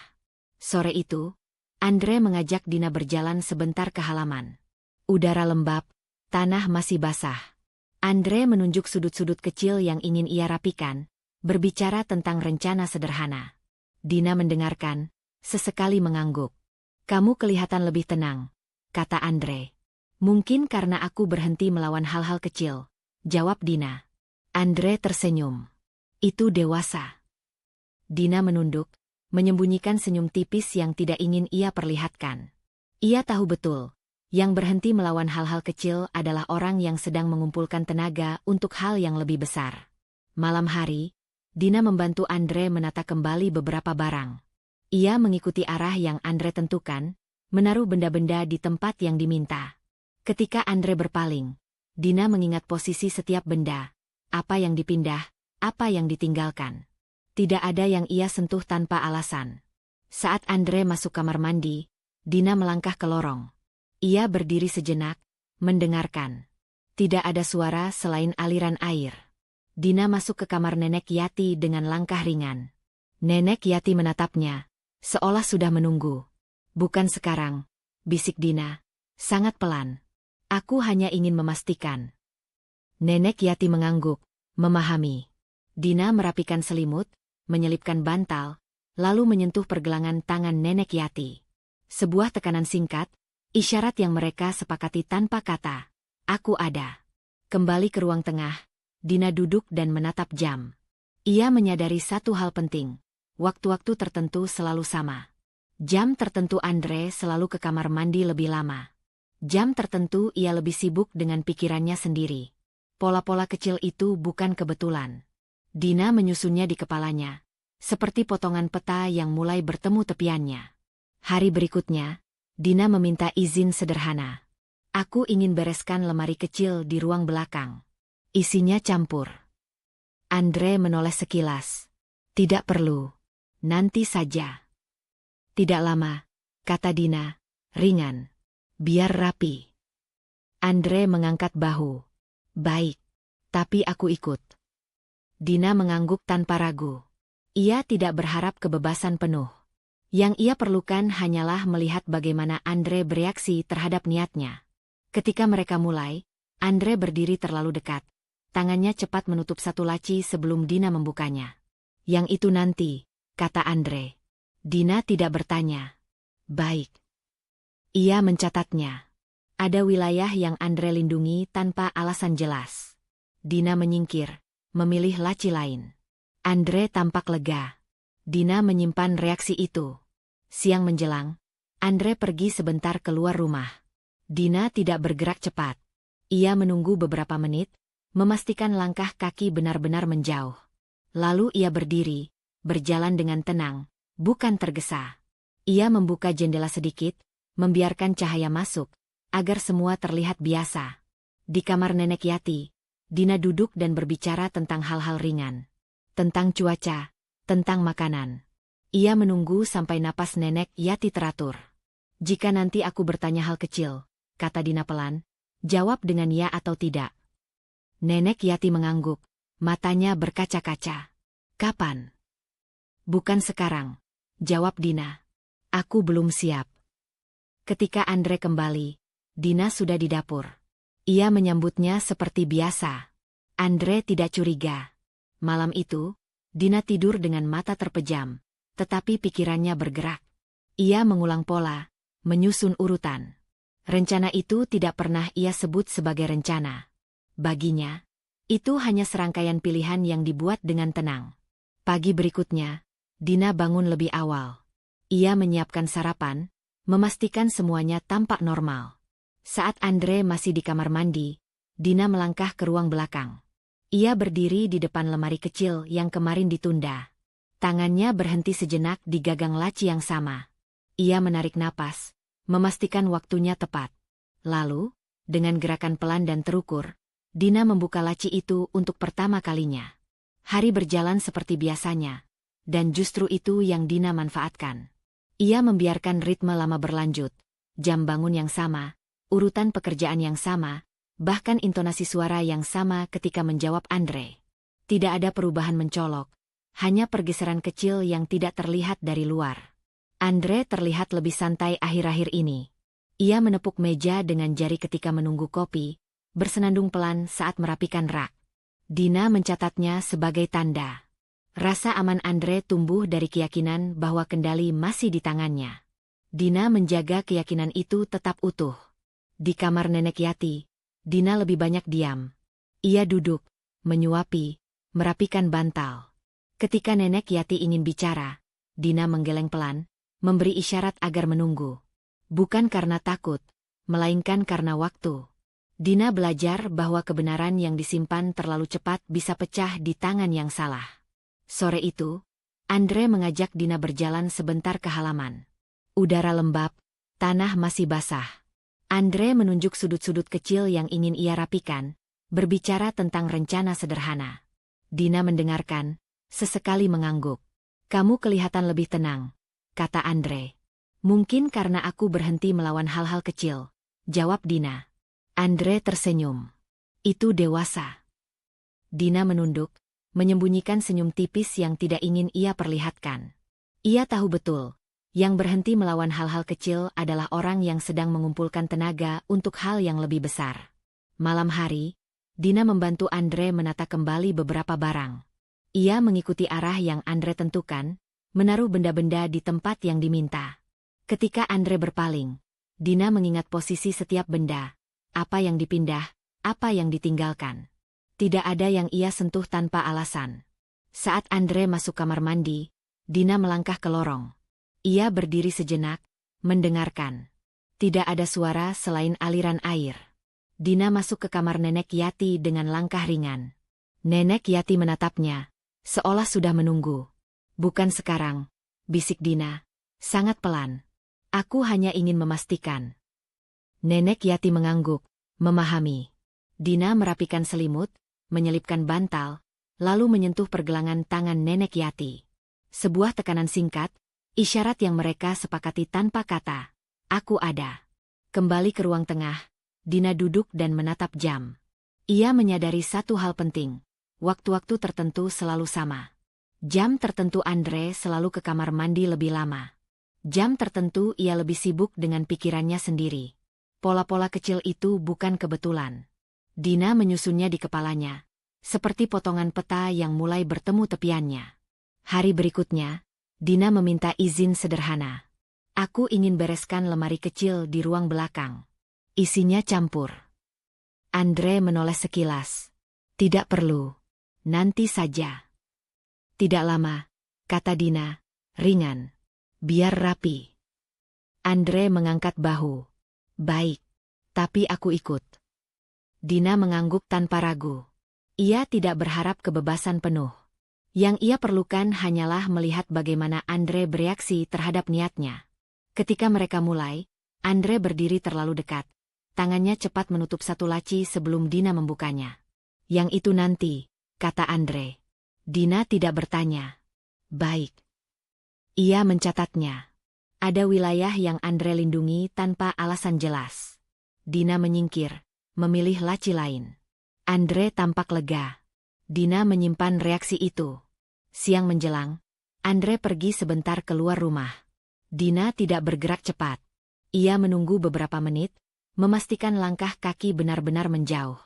Sore itu, Andre mengajak Dina berjalan sebentar ke halaman. Udara lembab, tanah masih basah. Andre menunjuk sudut-sudut kecil yang ingin ia rapikan, berbicara tentang rencana sederhana. Dina mendengarkan, sesekali mengangguk. "Kamu kelihatan lebih tenang," kata Andre. "Mungkin karena aku berhenti melawan hal-hal kecil," jawab Dina. Andre tersenyum. "Itu dewasa." Dina menunduk, menyembunyikan senyum tipis yang tidak ingin ia perlihatkan. Ia tahu betul, yang berhenti melawan hal-hal kecil adalah orang yang sedang mengumpulkan tenaga untuk hal yang lebih besar. Malam hari, Dina membantu Andre menata kembali beberapa barang. Ia mengikuti arah yang Andre tentukan, menaruh benda-benda di tempat yang diminta. Ketika Andre berpaling, Dina mengingat posisi setiap benda, apa yang dipindah, apa yang ditinggalkan. Tidak ada yang ia sentuh tanpa alasan. Saat Andre masuk kamar mandi, Dina melangkah ke lorong. Ia berdiri sejenak, mendengarkan. Tidak ada suara selain aliran air. Dina masuk ke kamar Nenek Yati dengan langkah ringan. Nenek Yati menatapnya, seolah sudah menunggu. "Bukan sekarang," bisik Dina, sangat pelan. "Aku hanya ingin memastikan." Nenek Yati mengangguk, memahami. Dina merapikan selimut, menyelipkan bantal, lalu menyentuh pergelangan tangan Nenek Yati. Sebuah tekanan singkat, isyarat yang mereka sepakati tanpa kata. "Aku ada." Kembali ke ruang tengah, Dina duduk dan menatap jam. Ia menyadari satu hal penting. Waktu-waktu tertentu selalu sama. Jam tertentu Andre selalu ke kamar mandi lebih lama. Jam tertentu ia lebih sibuk dengan pikirannya sendiri. Pola-pola kecil itu bukan kebetulan. Dina menyusunnya di kepalanya, seperti potongan peta yang mulai bertemu tepiannya. Hari berikutnya, Dina meminta izin sederhana. "Aku ingin bereskan lemari kecil di ruang belakang. Isinya campur." Andre menoleh sekilas. "Tidak perlu. Nanti saja." "Tidak lama," kata Dina, ringan. "Biar rapi." Andre mengangkat bahu. "Baik. Tapi aku ikut." Dina mengangguk tanpa ragu. Ia tidak berharap kebebasan penuh. Yang ia perlukan hanyalah melihat bagaimana Andre bereaksi terhadap niatnya. Ketika mereka mulai, Andre berdiri terlalu dekat. Tangannya cepat menutup satu laci sebelum Dina membukanya. "Yang itu nanti," kata Andre. Dina tidak bertanya. "Baik." Ia mencatatnya. Ada wilayah yang Andre lindungi tanpa alasan jelas. Dina menyingkir, memilih laci lain. Andre tampak lega. Dina menyimpan reaksi itu. Siang menjelang, Andre pergi sebentar keluar rumah. Dina tidak bergerak cepat. Ia menunggu beberapa menit, memastikan langkah kaki benar-benar menjauh. Lalu ia berdiri, berjalan dengan tenang, bukan tergesa. Ia membuka jendela sedikit, membiarkan cahaya masuk, agar semua terlihat biasa. Di kamar Nenek Yati, Dina duduk dan berbicara tentang hal-hal ringan. Tentang cuaca, tentang makanan. Ia menunggu sampai napas Nenek Yati teratur. Jika nanti aku bertanya hal kecil, kata Dina pelan, jawab dengan ya atau tidak. Nenek Yati mengangguk, matanya berkaca-kaca. Kapan? Bukan sekarang, jawab Dina. Aku belum siap. Ketika Andre kembali, Dina sudah di dapur. Ia menyambutnya seperti biasa. Andre tidak curiga. Malam itu, Dina tidur dengan mata terpejam, tetapi pikirannya bergerak. Ia mengulang pola, menyusun urutan. Rencana itu tidak pernah ia sebut sebagai rencana. Baginya, itu hanya serangkaian pilihan yang dibuat dengan tenang. Pagi berikutnya, Dina bangun lebih awal. Ia menyiapkan sarapan, memastikan semuanya tampak normal. Saat Andre masih di kamar mandi, Dina melangkah ke ruang belakang. Ia berdiri di depan lemari kecil yang kemarin ditunda. Tangannya berhenti sejenak di gagang laci yang sama. Ia menarik napas, memastikan waktunya tepat. Lalu, dengan gerakan pelan dan terukur, Dina membuka laci itu untuk pertama kalinya. Hari berjalan seperti biasanya, dan justru itu yang Dina manfaatkan. Ia membiarkan ritme lama berlanjut, jam bangun yang sama, urutan pekerjaan yang sama, bahkan intonasi suara yang sama ketika menjawab Andre. Tidak ada perubahan mencolok, hanya pergeseran kecil yang tidak terlihat dari luar. Andre terlihat lebih santai akhir-akhir ini. Ia menepuk meja dengan jari ketika menunggu kopi, bersenandung pelan saat merapikan rak. Dina mencatatnya sebagai tanda. Rasa aman Andre tumbuh dari keyakinan bahwa kendali masih di tangannya. Dina menjaga keyakinan itu tetap utuh. Di kamar Nenek Yati, Dina lebih banyak diam. Ia duduk, menyuapi, merapikan bantal. Ketika Nenek Yati ingin bicara, Dina menggeleng pelan, memberi isyarat agar menunggu. Bukan karena takut, melainkan karena waktu. Dina belajar bahwa kebenaran yang disimpan terlalu cepat bisa pecah di tangan yang salah. Sore itu, Andre mengajak Dina berjalan sebentar ke halaman. Udara lembab, tanah masih basah. Andre menunjuk sudut-sudut kecil yang ingin ia rapikan, berbicara tentang rencana sederhana. Dina mendengarkan, sesekali mengangguk. Kamu kelihatan lebih tenang, kata Andre. Mungkin karena aku berhenti melawan hal-hal kecil, jawab Dina. Andre tersenyum. Itu dewasa. Dina menunduk, menyembunyikan senyum tipis yang tidak ingin ia perlihatkan. Ia tahu betul, yang berhenti melawan hal-hal kecil adalah orang yang sedang mengumpulkan tenaga untuk hal yang lebih besar. Malam hari, Dina membantu Andre menata kembali beberapa barang. Ia mengikuti arah yang Andre tentukan, menaruh benda-benda di tempat yang diminta. Ketika Andre berpaling, Dina mengingat posisi setiap benda, apa yang dipindah, apa yang ditinggalkan. Tidak ada yang ia sentuh tanpa alasan. Saat Andre masuk kamar mandi, Dina melangkah ke lorong. Ia berdiri sejenak, mendengarkan. Tidak ada suara selain aliran air. Dina masuk ke kamar Nenek Yati dengan langkah ringan. Nenek Yati menatapnya, seolah sudah menunggu. Bukan sekarang, bisik Dina, sangat pelan. Aku hanya ingin memastikan. Nenek Yati mengangguk, memahami. Dina merapikan selimut, menyelipkan bantal, lalu menyentuh pergelangan tangan Nenek Yati. Sebuah tekanan singkat, isyarat yang mereka sepakati tanpa kata. Aku ada. Kembali ke ruang tengah, Dina duduk dan menatap jam. Ia menyadari satu hal penting. Waktu-waktu tertentu selalu sama. Jam tertentu Andre selalu ke kamar mandi lebih lama. Jam tertentu ia lebih sibuk dengan pikirannya sendiri. Pola-pola kecil itu bukan kebetulan. Dina menyusunnya di kepalanya, seperti potongan peta yang mulai bertemu tepiannya. Hari berikutnya, Dina meminta izin sederhana. Aku ingin bereskan lemari kecil di ruang belakang. Isinya campur. Andre menoleh sekilas. Tidak perlu. Nanti saja. Tidak lama, kata Dina, ringan. Biar rapi. Andre mengangkat bahu. Baik. Tapi aku ikut. Dina mengangguk tanpa ragu. Ia tidak berharap kebebasan penuh. Yang ia perlukan hanyalah melihat bagaimana Andre bereaksi terhadap niatnya. Ketika mereka mulai, Andre berdiri terlalu dekat. Tangannya cepat menutup satu laci sebelum Dina membukanya. Yang itu nanti, kata Andre. Dina tidak bertanya. Baik. Ia mencatatnya. Ada wilayah yang Andre lindungi tanpa alasan jelas. Dina menyingkir, memilih laci lain. Andre tampak lega. Dina menyimpan reaksi itu. Siang menjelang, Andre pergi sebentar keluar rumah. Dina tidak bergerak cepat. Ia menunggu beberapa menit, memastikan langkah kaki benar-benar menjauh.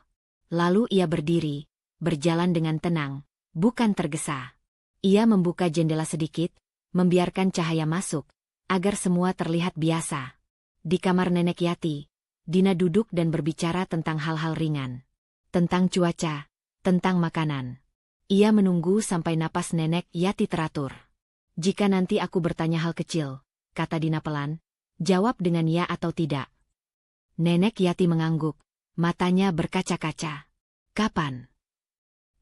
Lalu ia berdiri, berjalan dengan tenang, bukan tergesa. Ia membuka jendela sedikit, membiarkan cahaya masuk, agar semua terlihat biasa. Di kamar Nenek Yati, Dina duduk dan berbicara tentang hal-hal ringan. Tentang cuaca, tentang makanan. Ia menunggu sampai napas Nenek Yati teratur. Jika nanti aku bertanya hal kecil, kata Dina pelan, jawab dengan ya atau tidak. Nenek Yati mengangguk, matanya berkaca-kaca. Kapan?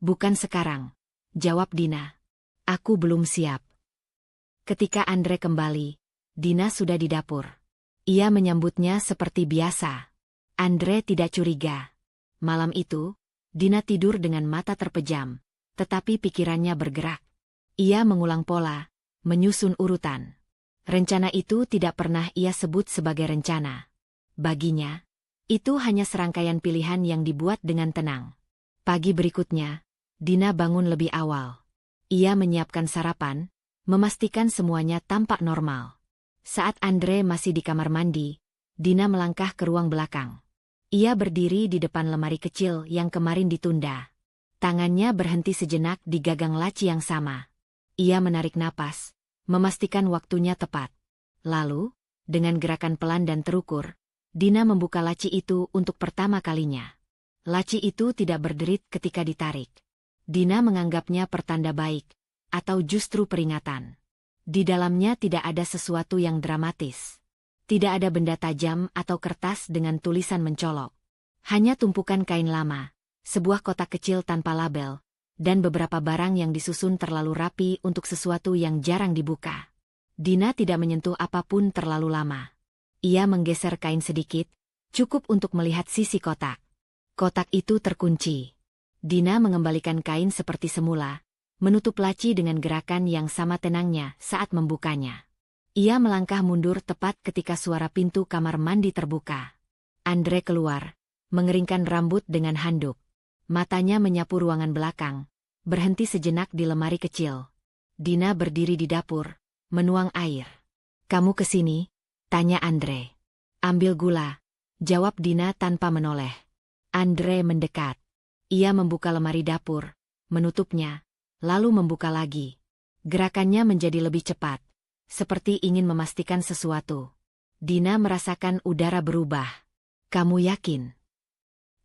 Bukan sekarang, jawab Dina. Aku belum siap. Ketika Andre kembali, Dina sudah di dapur. Ia menyambutnya seperti biasa. Andre tidak curiga. Malam itu, Dina tidur dengan mata terpejam, tetapi pikirannya bergerak. Ia mengulang pola, menyusun urutan. Rencana itu tidak pernah ia sebut sebagai rencana. Baginya, itu hanya serangkaian pilihan yang dibuat dengan tenang. Pagi berikutnya, Dina bangun lebih awal. Ia menyiapkan sarapan, memastikan semuanya tampak normal. Saat Andre masih di kamar mandi, Dina melangkah ke ruang belakang. Ia berdiri di depan lemari kecil yang kemarin ditunda. Tangannya berhenti sejenak di gagang laci yang sama. Ia menarik napas, memastikan waktunya tepat. Lalu, dengan gerakan pelan dan terukur, Dina membuka laci itu untuk pertama kalinya. Laci itu tidak berderit ketika ditarik. Dina menganggapnya pertanda baik, atau justru peringatan. Di dalamnya tidak ada sesuatu yang dramatis. Tidak ada benda tajam atau kertas dengan tulisan mencolok. Hanya tumpukan kain lama, sebuah kotak kecil tanpa label, dan beberapa barang yang disusun terlalu rapi untuk sesuatu yang jarang dibuka. Dina tidak menyentuh apapun terlalu lama. Ia menggeser kain sedikit, cukup untuk melihat sisi kotak. Kotak itu terkunci. Dina mengembalikan kain seperti semula, menutup laci dengan gerakan yang sama tenangnya saat membukanya. Ia melangkah mundur tepat ketika suara pintu kamar mandi terbuka. Andre keluar, mengeringkan rambut dengan handuk. Matanya menyapu ruangan belakang, berhenti sejenak di lemari kecil. Dina berdiri di dapur, menuang air. "Kamu kesini?" tanya Andre. "Ambil gula," jawab Dina tanpa menoleh. Andre mendekat. Ia membuka lemari dapur, menutupnya, lalu membuka lagi. Gerakannya menjadi lebih cepat, seperti ingin memastikan sesuatu. Dina merasakan udara berubah. "Kamu yakin?"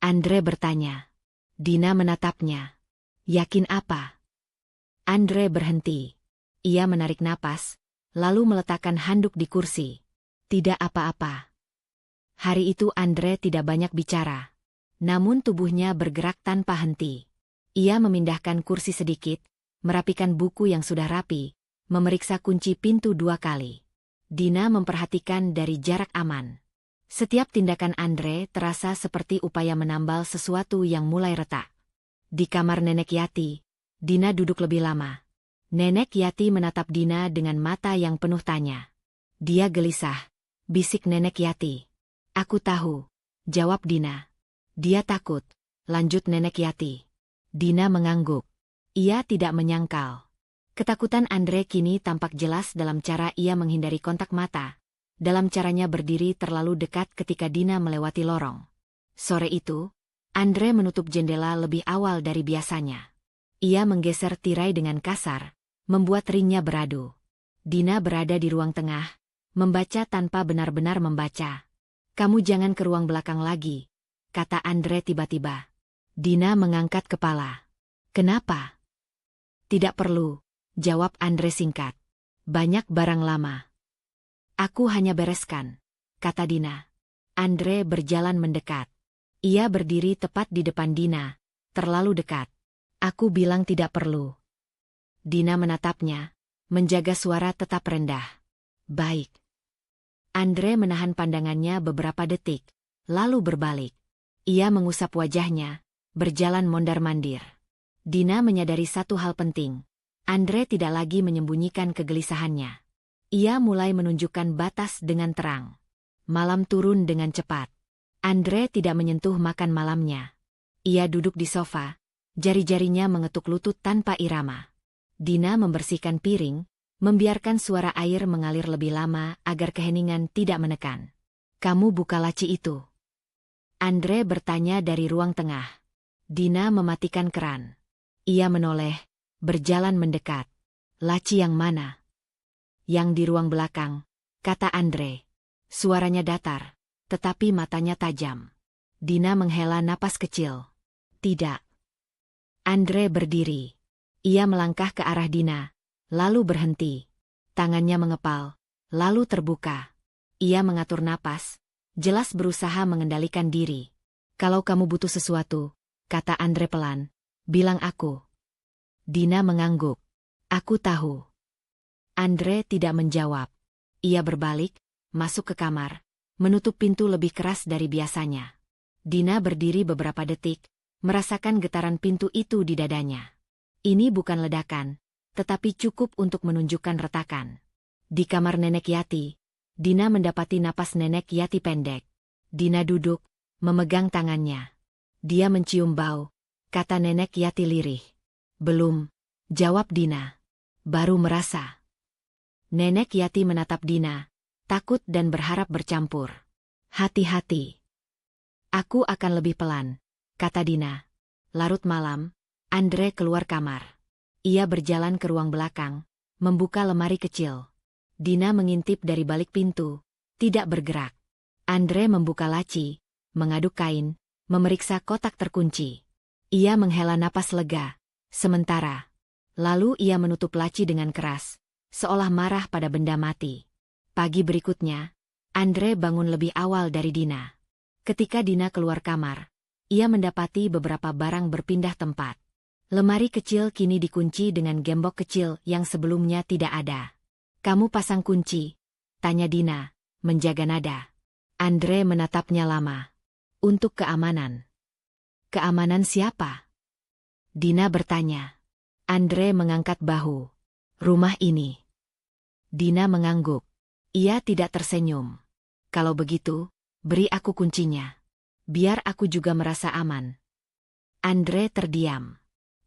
Andre bertanya. Dina menatapnya. "Yakin apa?" Andre berhenti. Ia menarik napas, lalu meletakkan handuk di kursi. "Tidak apa-apa." Hari itu Andre tidak banyak bicara. Namun tubuhnya bergerak tanpa henti. Ia memindahkan kursi sedikit, merapikan buku yang sudah rapi, memeriksa kunci pintu 2 kali. Dina memperhatikan dari jarak aman. Setiap tindakan Andre terasa seperti upaya menambal sesuatu yang mulai retak. Di kamar Nenek Yati, Dina duduk lebih lama. Nenek Yati menatap Dina dengan mata yang penuh tanya. "Dia gelisah," bisik Nenek Yati. "Aku tahu," jawab Dina. "Dia takut," lanjut Nenek Yati. Dina mengangguk. Ia tidak menyangkal. Ketakutan Andre kini tampak jelas dalam cara ia menghindari kontak mata, dalam caranya berdiri terlalu dekat ketika Dina melewati lorong. Sore itu, Andre menutup jendela lebih awal dari biasanya. Ia menggeser tirai dengan kasar, membuat ringnya beradu. Dina berada di ruang tengah, membaca tanpa benar-benar membaca. "Kamu jangan ke ruang belakang lagi," kata Andre tiba-tiba. Dina mengangkat kepala. Kenapa? Tidak perlu, jawab Andre singkat. Banyak barang lama. Aku hanya bereskan, kata Dina. Andre berjalan mendekat. Ia berdiri tepat di depan Dina, terlalu dekat. Aku bilang tidak perlu. Dina menatapnya, menjaga suara tetap rendah. Baik. Andre menahan pandangannya beberapa detik, lalu berbalik. Ia mengusap wajahnya, berjalan mondar-mandir. Dina menyadari satu hal penting. Andre tidak lagi menyembunyikan kegelisahannya. Ia mulai menunjukkan batas dengan terang. Malam turun dengan cepat. Andre tidak menyentuh makan malamnya. Ia duduk di sofa, jari-jarinya mengetuk lutut tanpa irama. Dina membersihkan piring, membiarkan suara air mengalir lebih lama agar keheningan tidak menekan. Kamu buka laci itu? Andre bertanya dari ruang tengah. Dina mematikan keran. Ia menoleh, berjalan mendekat. Laci yang mana? Yang di ruang belakang, kata Andre. Suaranya datar, tetapi matanya tajam. Dina menghela napas kecil. Tidak. Andre berdiri. Ia melangkah ke arah Dina, lalu berhenti. Tangannya mengepal, lalu terbuka. Ia mengatur napas, jelas berusaha mengendalikan diri. Kalau kamu butuh sesuatu, kata Andre pelan, bilang aku. Dina mengangguk. Aku tahu. Andre tidak menjawab. Ia berbalik, masuk ke kamar, menutup pintu lebih keras dari biasanya. Dina berdiri beberapa detik, merasakan getaran pintu itu di dadanya. Ini bukan ledakan, tetapi cukup untuk menunjukkan retakan. Di kamar Nenek Yati, Dina mendapati napas Nenek Yati pendek. Dina duduk, memegang tangannya. Dia mencium bau, kata Nenek Yati lirih. Belum, jawab Dina. Baru merasa. Nenek Yati menatap Dina, takut dan berharap bercampur. Hati-hati. Aku akan lebih pelan, kata Dina. Larut malam, Andre keluar kamar. Ia berjalan ke ruang belakang, membuka lemari kecil. Dina mengintip dari balik pintu, tidak bergerak. Andre membuka laci, mengaduk kain, memeriksa kotak terkunci. Ia menghela napas lega, sementara. Lalu ia menutup laci dengan keras, seolah marah pada benda mati. Pagi berikutnya, Andre bangun lebih awal dari Dina. Ketika Dina keluar kamar, ia mendapati beberapa barang berpindah tempat. Lemari kecil kini dikunci dengan gembok kecil yang sebelumnya tidak ada. Kamu pasang kunci? Tanya Dina, menjaga nada. Andre menatapnya lama. Untuk keamanan. Keamanan siapa? Dina bertanya. Andre mengangkat bahu. Rumah ini. Dina mengangguk. Ia tidak tersenyum. Kalau begitu, beri aku kuncinya. Biar aku juga merasa aman. Andre terdiam.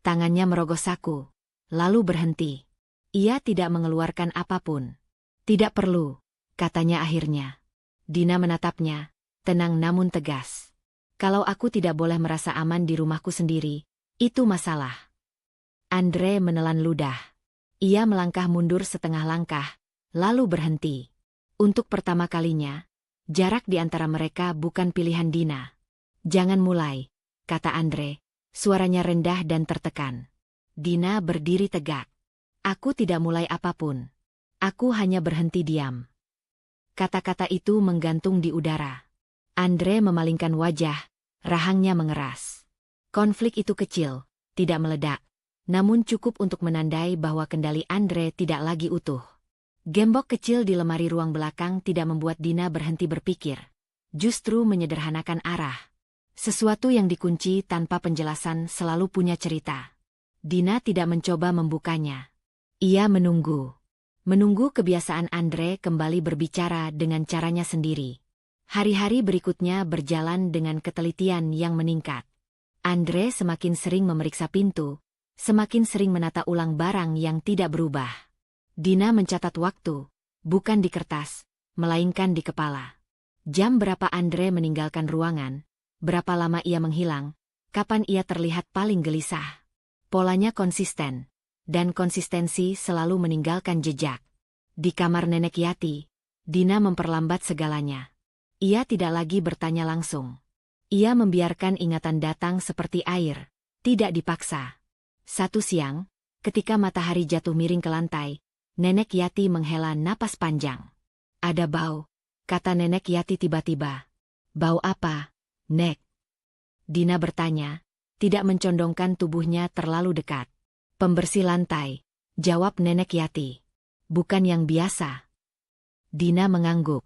Tangannya merogoh saku, lalu berhenti. Ia tidak mengeluarkan apapun. Tidak perlu, katanya akhirnya. Dina menatapnya, tenang namun tegas. Kalau aku tidak boleh merasa aman di rumahku sendiri, itu masalah. Andre menelan ludah. Ia melangkah mundur setengah langkah, lalu berhenti. Untuk pertama kalinya, jarak di antara mereka bukan pilihan Dina. Jangan mulai, kata Andre. Suaranya rendah dan tertekan. Dina berdiri tegak. Aku tidak mulai apapun. Aku hanya berhenti diam. Kata-kata itu menggantung di udara. Andre memalingkan wajah, rahangnya mengeras. Konflik itu kecil, tidak meledak, namun cukup untuk menandai bahwa kendali Andre tidak lagi utuh. Gembok kecil di lemari ruang belakang tidak membuat Dina berhenti berpikir. Justru menyederhanakan arah. Sesuatu yang dikunci tanpa penjelasan selalu punya cerita. Dina tidak mencoba membukanya. Ia menunggu. Menunggu kebiasaan Andre kembali berbicara dengan caranya sendiri. Hari-hari berikutnya berjalan dengan ketelitian yang meningkat. Andre semakin sering memeriksa pintu, semakin sering menata ulang barang yang tidak berubah. Dina mencatat waktu, bukan di kertas, melainkan di kepala. Jam berapa Andre meninggalkan ruangan, berapa lama ia menghilang, kapan ia terlihat paling gelisah. Polanya konsisten, dan konsistensi selalu meninggalkan jejak. Di kamar Nenek Yati, Dina memperlambat segalanya. Ia tidak lagi bertanya langsung. Ia membiarkan ingatan datang seperti air, tidak dipaksa. Satu siang, ketika matahari jatuh miring ke lantai, Nenek Yati menghela napas panjang. Ada bau, kata Nenek Yati tiba-tiba. Bau apa, Nek? Dina bertanya, tidak mencondongkan tubuhnya terlalu dekat. Pembersih lantai, jawab Nenek Yati. Bukan yang biasa. Dina mengangguk.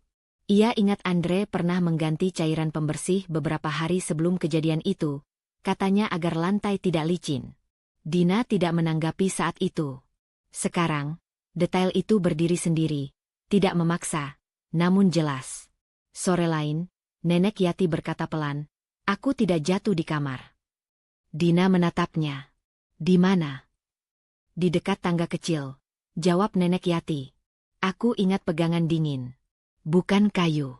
Ia ingat Andre pernah mengganti cairan pembersih beberapa hari sebelum kejadian itu, katanya agar lantai tidak licin. Dina tidak menanggapi saat itu. Sekarang, detail itu berdiri sendiri, tidak memaksa, namun jelas. Sore lain, Nenek Yati berkata pelan, aku tidak jatuh di kamar. Dina menatapnya. Di mana? Di dekat tangga kecil, jawab Nenek Yati. Aku ingat pegangan dingin. Bukan kayu.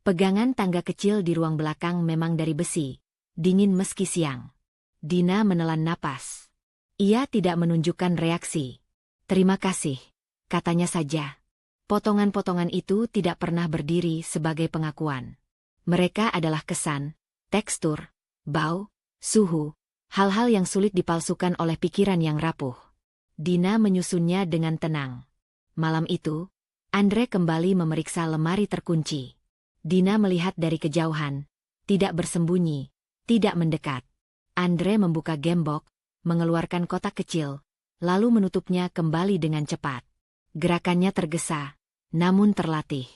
Pegangan tangga kecil di ruang belakang memang dari besi, dingin meski siang. Dina menelan napas. Ia tidak menunjukkan reaksi. Terima kasih, katanya saja. Potongan-potongan itu tidak pernah berdiri sebagai pengakuan. Mereka adalah kesan, tekstur, bau, suhu, hal-hal yang sulit dipalsukan oleh pikiran yang rapuh. Dina menyusunnya dengan tenang. Malam itu, Andre kembali memeriksa lemari terkunci. Dina melihat dari kejauhan, tidak bersembunyi, tidak mendekat. Andre membuka gembok, mengeluarkan kotak kecil, lalu menutupnya kembali dengan cepat. Gerakannya tergesa, namun terlatih.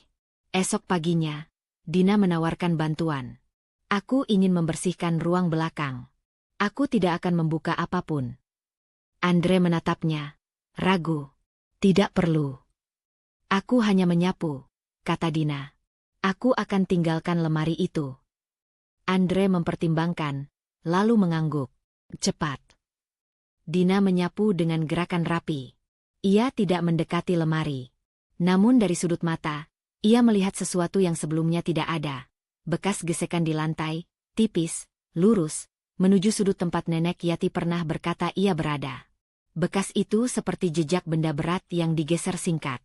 Esok paginya, Dina menawarkan bantuan. Aku ingin membersihkan ruang belakang. Aku tidak akan membuka apapun. Andre menatapnya, ragu. Tidak perlu. Aku hanya menyapu, kata Dina. Aku akan tinggalkan lemari itu. Andre mempertimbangkan, lalu mengangguk. Cepat. Dina menyapu dengan gerakan rapi. Ia tidak mendekati lemari. Namun dari sudut mata, ia melihat sesuatu yang sebelumnya tidak ada. Bekas gesekan di lantai, tipis, lurus, menuju sudut tempat Nenek Yati pernah berkata ia berada. Bekas itu seperti jejak benda berat yang digeser singkat.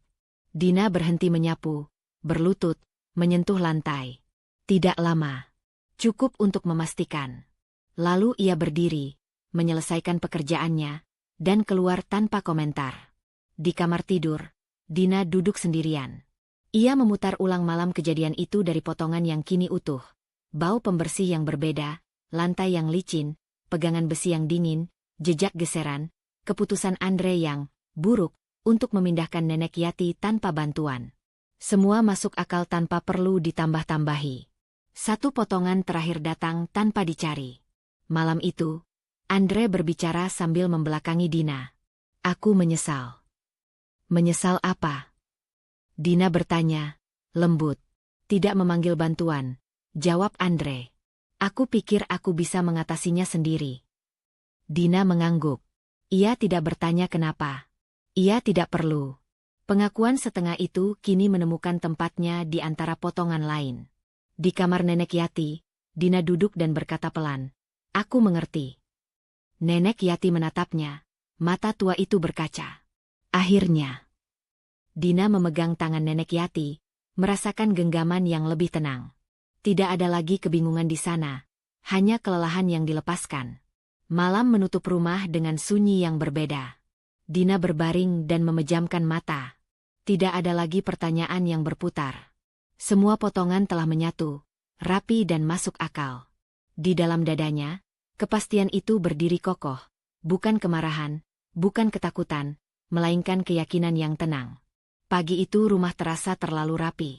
Dina berhenti menyapu, berlutut, menyentuh lantai. Tidak lama. Cukup untuk memastikan. Lalu ia berdiri, menyelesaikan pekerjaannya, dan keluar tanpa komentar. Di kamar tidur, Dina duduk sendirian. Ia memutar ulang malam kejadian itu dari potongan yang kini utuh. Bau pembersih yang berbeda, lantai yang licin, pegangan besi yang dingin, jejak geseran, keputusan Andre yang buruk untuk memindahkan Nenek Yati tanpa bantuan. Semua masuk akal tanpa perlu ditambah-tambahi. Satu potongan terakhir datang tanpa dicari. Malam itu, Andre berbicara sambil membelakangi Dina. Aku menyesal. Menyesal apa? Dina bertanya, lembut. Tidak memanggil bantuan, jawab Andre. Aku pikir aku bisa mengatasinya sendiri. Dina mengangguk. Ia tidak bertanya kenapa. Ia tidak perlu. Pengakuan setengah itu kini menemukan tempatnya di antara potongan lain. Di kamar Nenek Yati, Dina duduk dan berkata pelan, aku mengerti. Nenek Yati menatapnya, mata tua itu berkaca. Akhirnya, Dina memegang tangan Nenek Yati, merasakan genggaman yang lebih tenang. Tidak ada lagi kebingungan di sana, hanya kelelahan yang dilepaskan. Malam menutup rumah dengan sunyi yang berbeda. Dina berbaring dan memejamkan mata. Tidak ada lagi pertanyaan yang berputar. Semua potongan telah menyatu, rapi dan masuk akal. Di dalam dadanya, kepastian itu berdiri kokoh. Bukan kemarahan, bukan ketakutan, melainkan keyakinan yang tenang. Pagi itu rumah terasa terlalu rapi.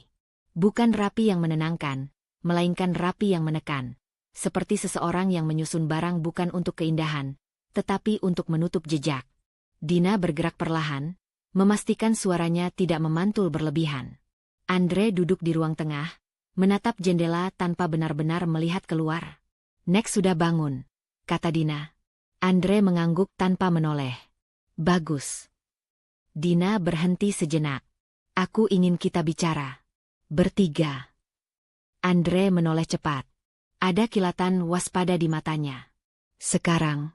Bukan rapi yang menenangkan, melainkan rapi yang menekan. Seperti seseorang yang menyusun barang bukan untuk keindahan, tetapi untuk menutup jejak. Dina bergerak perlahan, memastikan suaranya tidak memantul berlebihan. Andre duduk di ruang tengah, menatap jendela tanpa benar-benar melihat keluar. Nek sudah bangun, kata Dina. Andre mengangguk tanpa menoleh. Bagus. Dina berhenti sejenak. Aku ingin kita bicara. Bertiga. Andre menoleh cepat. Ada kilatan waspada di matanya. Sekarang.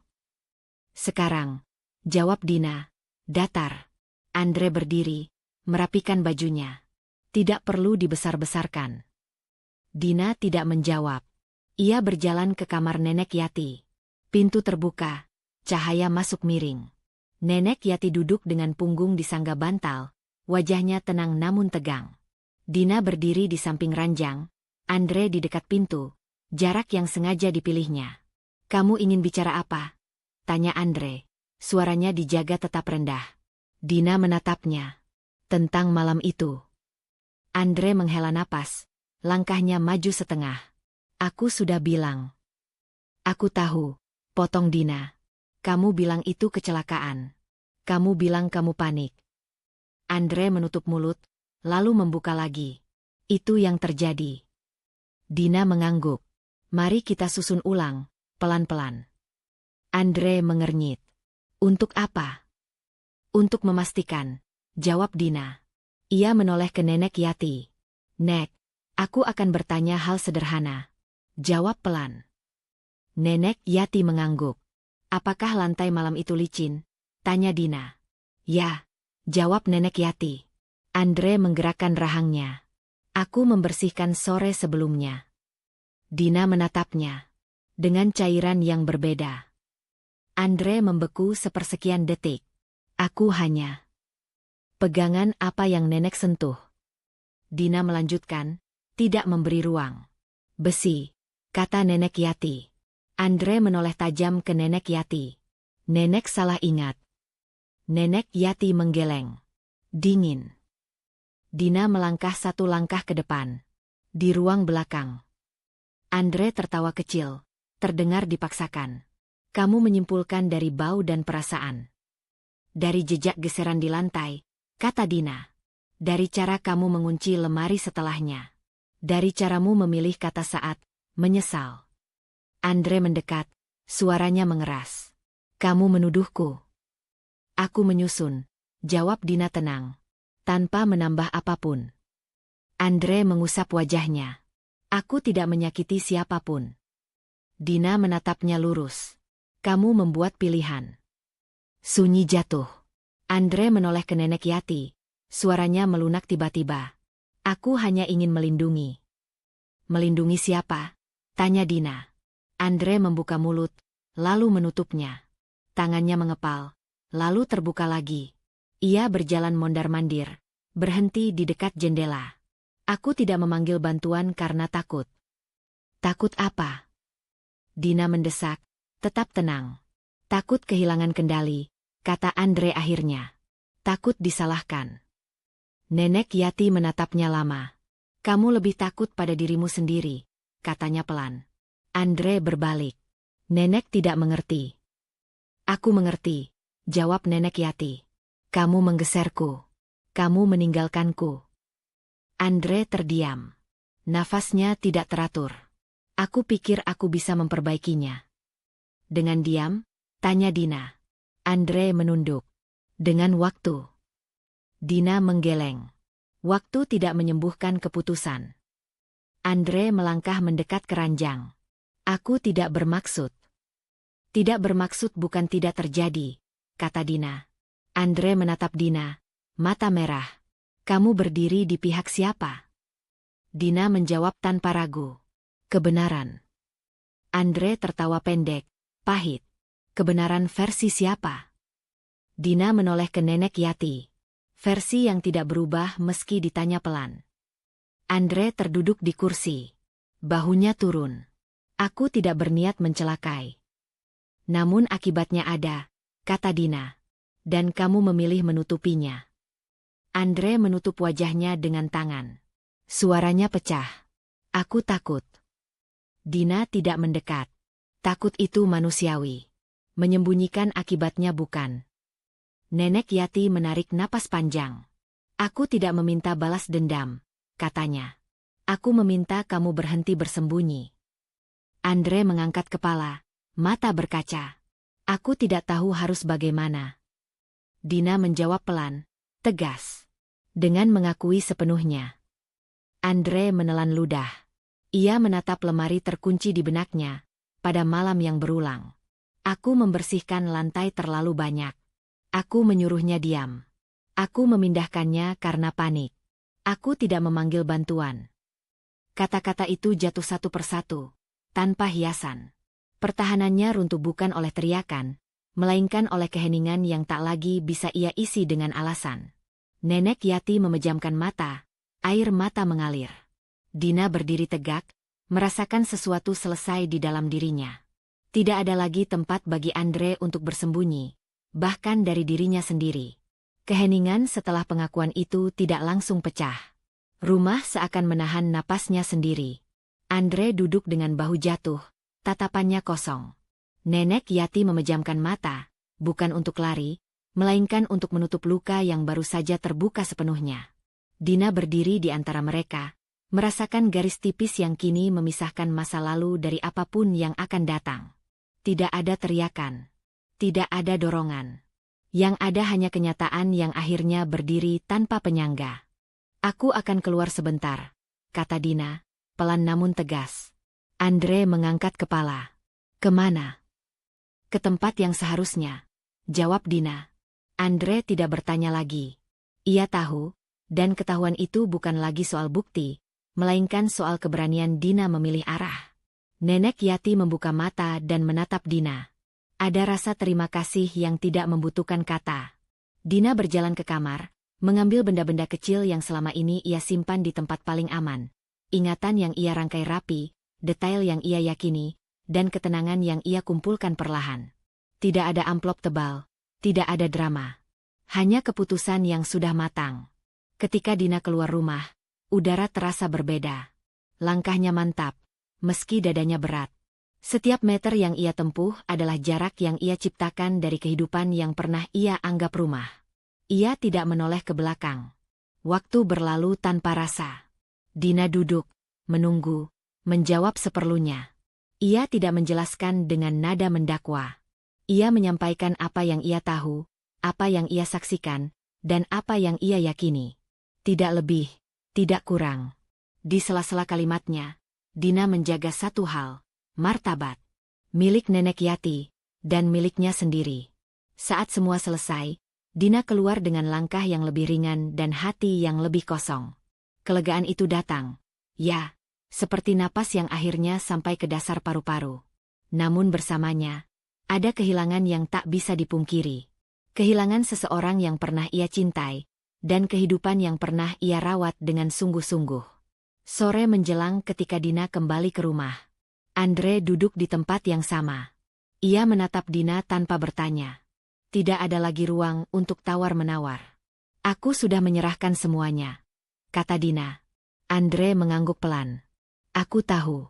Jawab Dina, datar. Andre berdiri, merapikan bajunya. Tidak perlu dibesar-besarkan. Dina tidak menjawab. Ia berjalan ke kamar Nenek Yati. Pintu terbuka, cahaya masuk miring. Nenek Yati duduk dengan punggung disangga bantal, wajahnya tenang namun tegang. Dina berdiri di samping ranjang, Andre di dekat pintu, jarak yang sengaja dipilihnya. "Kamu ingin bicara apa?" tanya Andre. Suaranya dijaga tetap rendah. Dina menatapnya. "Tentang malam itu." Andre menghela napas, langkahnya maju setengah. "Aku sudah bilang." "Aku tahu," potong Dina. "Kamu bilang itu kecelakaan. Kamu bilang kamu panik." Andre menutup mulut, lalu membuka lagi. "Itu yang terjadi." Dina mengangguk. "Mari kita susun ulang, pelan-pelan." Andre mengernyit. "Untuk apa?" "Untuk memastikan," jawab Dina. Ia menoleh ke Nenek Yati. "Nek, aku akan bertanya hal sederhana. Jawab pelan." Nenek Yati mengangguk. "Apakah lantai malam itu licin?" tanya Dina. "Ya," jawab Nenek Yati. Andre menggerakkan rahangnya. "Aku membersihkan sore sebelumnya." Dina menatapnya. Dengan cairan yang berbeda. Andre membeku sepersekian detik. "Aku hanya..." "Pegangan apa yang nenek sentuh?" Dina melanjutkan, tidak memberi ruang. "Besi," kata Nenek Yati. Andre menoleh tajam ke Nenek Yati. "Nenek salah ingat." Nenek Yati menggeleng. "Dingin." Dina melangkah satu langkah ke depan. Di ruang belakang. Andre tertawa kecil, terdengar dipaksakan. "Kamu menyimpulkan dari bau dan perasaan." "Dari jejak geseran di lantai," kata Dina. "Dari cara kamu mengunci lemari setelahnya. Dari caramu memilih kata saat menyesal." Andre mendekat, suaranya mengeras. "Kamu menuduhku." "Aku menyusun," jawab Dina tenang, tanpa menambah apapun. Andre mengusap wajahnya. "Aku tidak menyakiti siapapun." Dina menatapnya lurus. "Kamu membuat pilihan." Sunyi jatuh. Andre menoleh ke Nenek Yati. Suaranya melunak tiba-tiba. "Aku hanya ingin melindungi." "Melindungi siapa?" tanya Dina. Andre membuka mulut, lalu menutupnya. Tangannya mengepal, lalu terbuka lagi. Ia berjalan mondar-mandir, berhenti di dekat jendela. "Aku tidak memanggil bantuan karena takut." "Takut apa?" Dina mendesak, tetap tenang. "Takut kehilangan kendali," kata Andre akhirnya. "Takut disalahkan." Nenek Yati menatapnya lama. "Kamu lebih takut pada dirimu sendiri," katanya pelan. Andre berbalik. Nenek tidak mengerti. "Aku mengerti," jawab Nenek Yati. "Kamu menggeserku. Kamu meninggalkanku." Andre terdiam. Nafasnya tidak teratur. "Aku pikir aku bisa memperbaikinya." "Dengan diam?" tanya Dina. Andre menunduk. "Dengan waktu." Dina menggeleng. "Waktu tidak menyembuhkan keputusan." Andre melangkah mendekat ke ranjang. "Aku tidak bermaksud." "Tidak bermaksud bukan tidak terjadi," kata Dina. Andre menatap Dina, mata merah. "Kamu berdiri di pihak siapa?" Dina menjawab tanpa ragu. "Kebenaran." Andre tertawa pendek, pahit. "Kebenaran versi siapa?" Dina menoleh ke Nenek Yati. Versi yang tidak berubah meski ditanya pelan. Andre terduduk di kursi. Bahunya turun. "Aku tidak berniat mencelakai. Namun akibatnya ada," kata Dina. "Dan kamu memilih menutupinya." Andre menutup wajahnya dengan tangan. Suaranya pecah. "Aku takut." Dina tidak mendekat. Takut itu manusiawi. Menyembunyikan akibatnya bukan. Nenek Yati menarik napas panjang. "Aku tidak meminta balas dendam," katanya. "Aku meminta kamu berhenti bersembunyi." Andre mengangkat kepala, mata berkaca. "Aku tidak tahu harus bagaimana." Dina menjawab pelan, tegas. Dengan mengakui sepenuhnya. Andre menelan ludah. Ia menatap lemari terkunci di benaknya, pada malam yang berulang. "Aku membersihkan lantai terlalu banyak. Aku menyuruhnya diam. Aku memindahkannya karena panik. Aku tidak memanggil bantuan." Kata-kata itu jatuh satu persatu. tanpa hiasan. Pertahanannya runtuh bukan oleh teriakan, melainkan oleh keheningan yang tak lagi bisa ia isi dengan alasan. Nenek Yati memejamkan mata, air mata mengalir. Dina berdiri tegak, merasakan sesuatu selesai di dalam dirinya. Tidak ada lagi tempat bagi Andre untuk bersembunyi, bahkan dari dirinya sendiri. Keheningan setelah pengakuan itu tidak langsung pecah. Rumah seakan menahan napasnya sendiri. Andre duduk dengan bahu jatuh, tatapannya kosong. Nenek Yati memejamkan mata, bukan untuk lari, melainkan untuk menutup luka yang baru saja terbuka sepenuhnya. Dina berdiri di antara mereka, merasakan garis tipis yang kini memisahkan masa lalu dari apapun yang akan datang. Tidak ada teriakan. Tidak ada dorongan. Yang ada hanya kenyataan yang akhirnya berdiri tanpa penyangga. Aku akan keluar sebentar, kata Dina, pelan namun tegas. Andre mengangkat kepala. Kemana? Ke tempat yang seharusnya, jawab Dina. Andre tidak bertanya lagi. Ia tahu, dan ketahuan itu bukan lagi soal bukti, melainkan soal keberanian Dina memilih arah. Nenek Yati membuka mata dan menatap Dina. Ada rasa terima kasih yang tidak membutuhkan kata. Dina berjalan ke kamar, mengambil benda-benda kecil yang selama ini ia simpan di tempat paling aman. Ingatan yang ia rangkai rapi, detail yang ia yakini, dan ketenangan yang ia kumpulkan perlahan. Tidak ada amplop tebal, tidak ada drama. Hanya keputusan yang sudah matang. Ketika Dina keluar rumah, udara terasa berbeda. Langkahnya mantap, meski dadanya berat. Setiap meter yang ia tempuh adalah jarak yang ia ciptakan dari kehidupan yang pernah ia anggap rumah. Ia tidak menoleh ke belakang. Waktu berlalu tanpa rasa. Dina duduk, menunggu, menjawab seperlunya. Ia tidak menjelaskan dengan nada mendakwa. Ia menyampaikan apa yang ia tahu, apa yang ia saksikan, dan apa yang ia yakini. Tidak lebih, tidak kurang. Di sela-sela kalimatnya, Dina menjaga satu hal, martabat. Milik Nenek Yati, dan miliknya sendiri. Saat semua selesai, Dina keluar dengan langkah yang lebih ringan dan hati yang lebih kosong. Kelegaan itu datang. Ya, seperti napas yang akhirnya sampai ke dasar paru-paru. Namun bersamanya, ada kehilangan yang tak bisa dipungkiri. Kehilangan seseorang yang pernah ia cintai, dan kehidupan yang pernah ia rawat dengan sungguh-sungguh. Sore menjelang ketika Dina kembali ke rumah. Andre duduk di tempat yang sama. Ia menatap Dina tanpa bertanya. Tidak ada lagi ruang untuk tawar-menawar. Aku sudah menyerahkan semuanya, kata Dina. Andre mengangguk pelan. Aku tahu.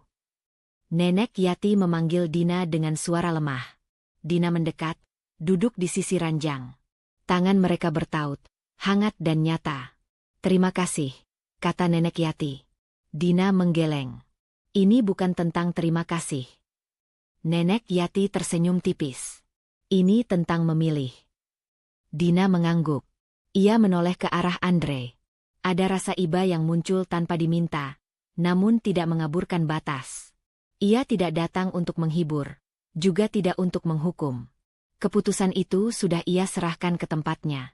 Nenek Yati memanggil Dina dengan suara lemah. Dina mendekat, duduk di sisi ranjang. Tangan mereka bertaut, hangat dan nyata. Terima kasih, kata Nenek Yati. Dina menggeleng. Ini bukan tentang terima kasih. Nenek Yati tersenyum tipis. Ini tentang memilih. Dina mengangguk. Ia menoleh ke arah Andre. Ada rasa iba yang muncul tanpa diminta, namun tidak mengaburkan batas. Ia tidak datang untuk menghibur, juga tidak untuk menghukum. Keputusan itu sudah ia serahkan ke tempatnya.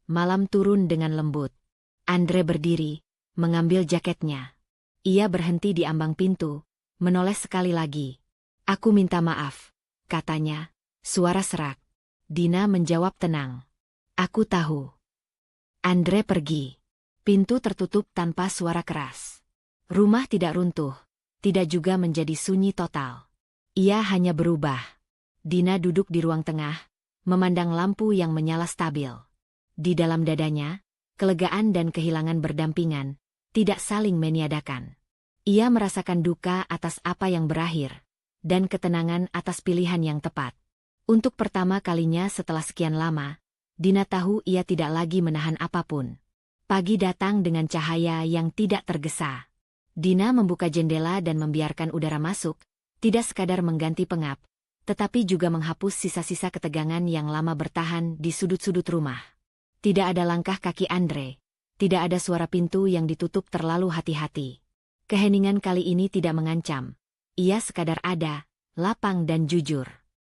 Malam turun dengan lembut. Andre berdiri, mengambil jaketnya. Ia berhenti di ambang pintu, menoleh sekali lagi. Aku minta maaf, katanya, suara serak. Dina menjawab tenang. Aku tahu. Andre pergi. Pintu tertutup tanpa suara keras. Rumah tidak runtuh, tidak juga menjadi sunyi total. Ia hanya berubah. Dina duduk di ruang tengah, memandang lampu yang menyala stabil. Di dalam dadanya, kelegaan dan kehilangan berdampingan, tidak saling meniadakan. Ia merasakan duka atas apa yang berakhir, dan ketenangan atas pilihan yang tepat. Untuk pertama kalinya setelah sekian lama, Dina tahu ia tidak lagi menahan apapun. Pagi datang dengan cahaya yang tidak tergesa. Dina membuka jendela dan membiarkan udara masuk, tidak sekadar mengganti pengap, tetapi juga menghapus sisa-sisa ketegangan yang lama bertahan di sudut-sudut rumah. Tidak ada langkah kaki Andre. Tidak ada suara pintu yang ditutup terlalu hati-hati. Keheningan kali ini tidak mengancam. Ia sekadar ada, lapang dan jujur.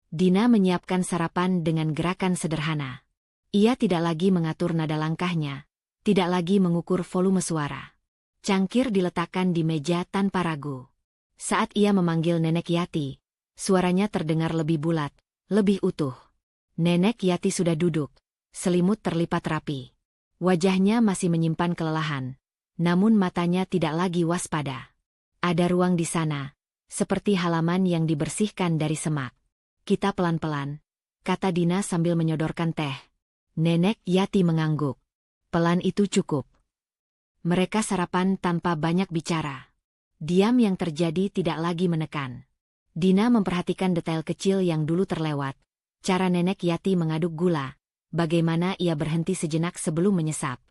Dina menyiapkan sarapan dengan gerakan sederhana. Ia tidak lagi mengatur nada langkahnya, tidak lagi mengukur volume suara. Cangkir diletakkan di meja tanpa ragu. Saat ia memanggil Nenek Yati, suaranya terdengar lebih bulat, lebih utuh. Nenek Yati sudah duduk, selimut terlipat rapi. Wajahnya masih menyimpan kelelahan, namun matanya tidak lagi waspada. Ada ruang di sana, seperti halaman yang dibersihkan dari semak. Kita pelan-pelan, kata Dina sambil menyodorkan teh. Nenek Yati mengangguk. Pelan itu cukup. Mereka sarapan tanpa banyak bicara. Diam yang terjadi tidak lagi menekan. Dina memperhatikan detail kecil yang dulu terlewat. Cara Nenek Yati mengaduk gula. Bagaimana ia berhenti sejenak sebelum menyesap.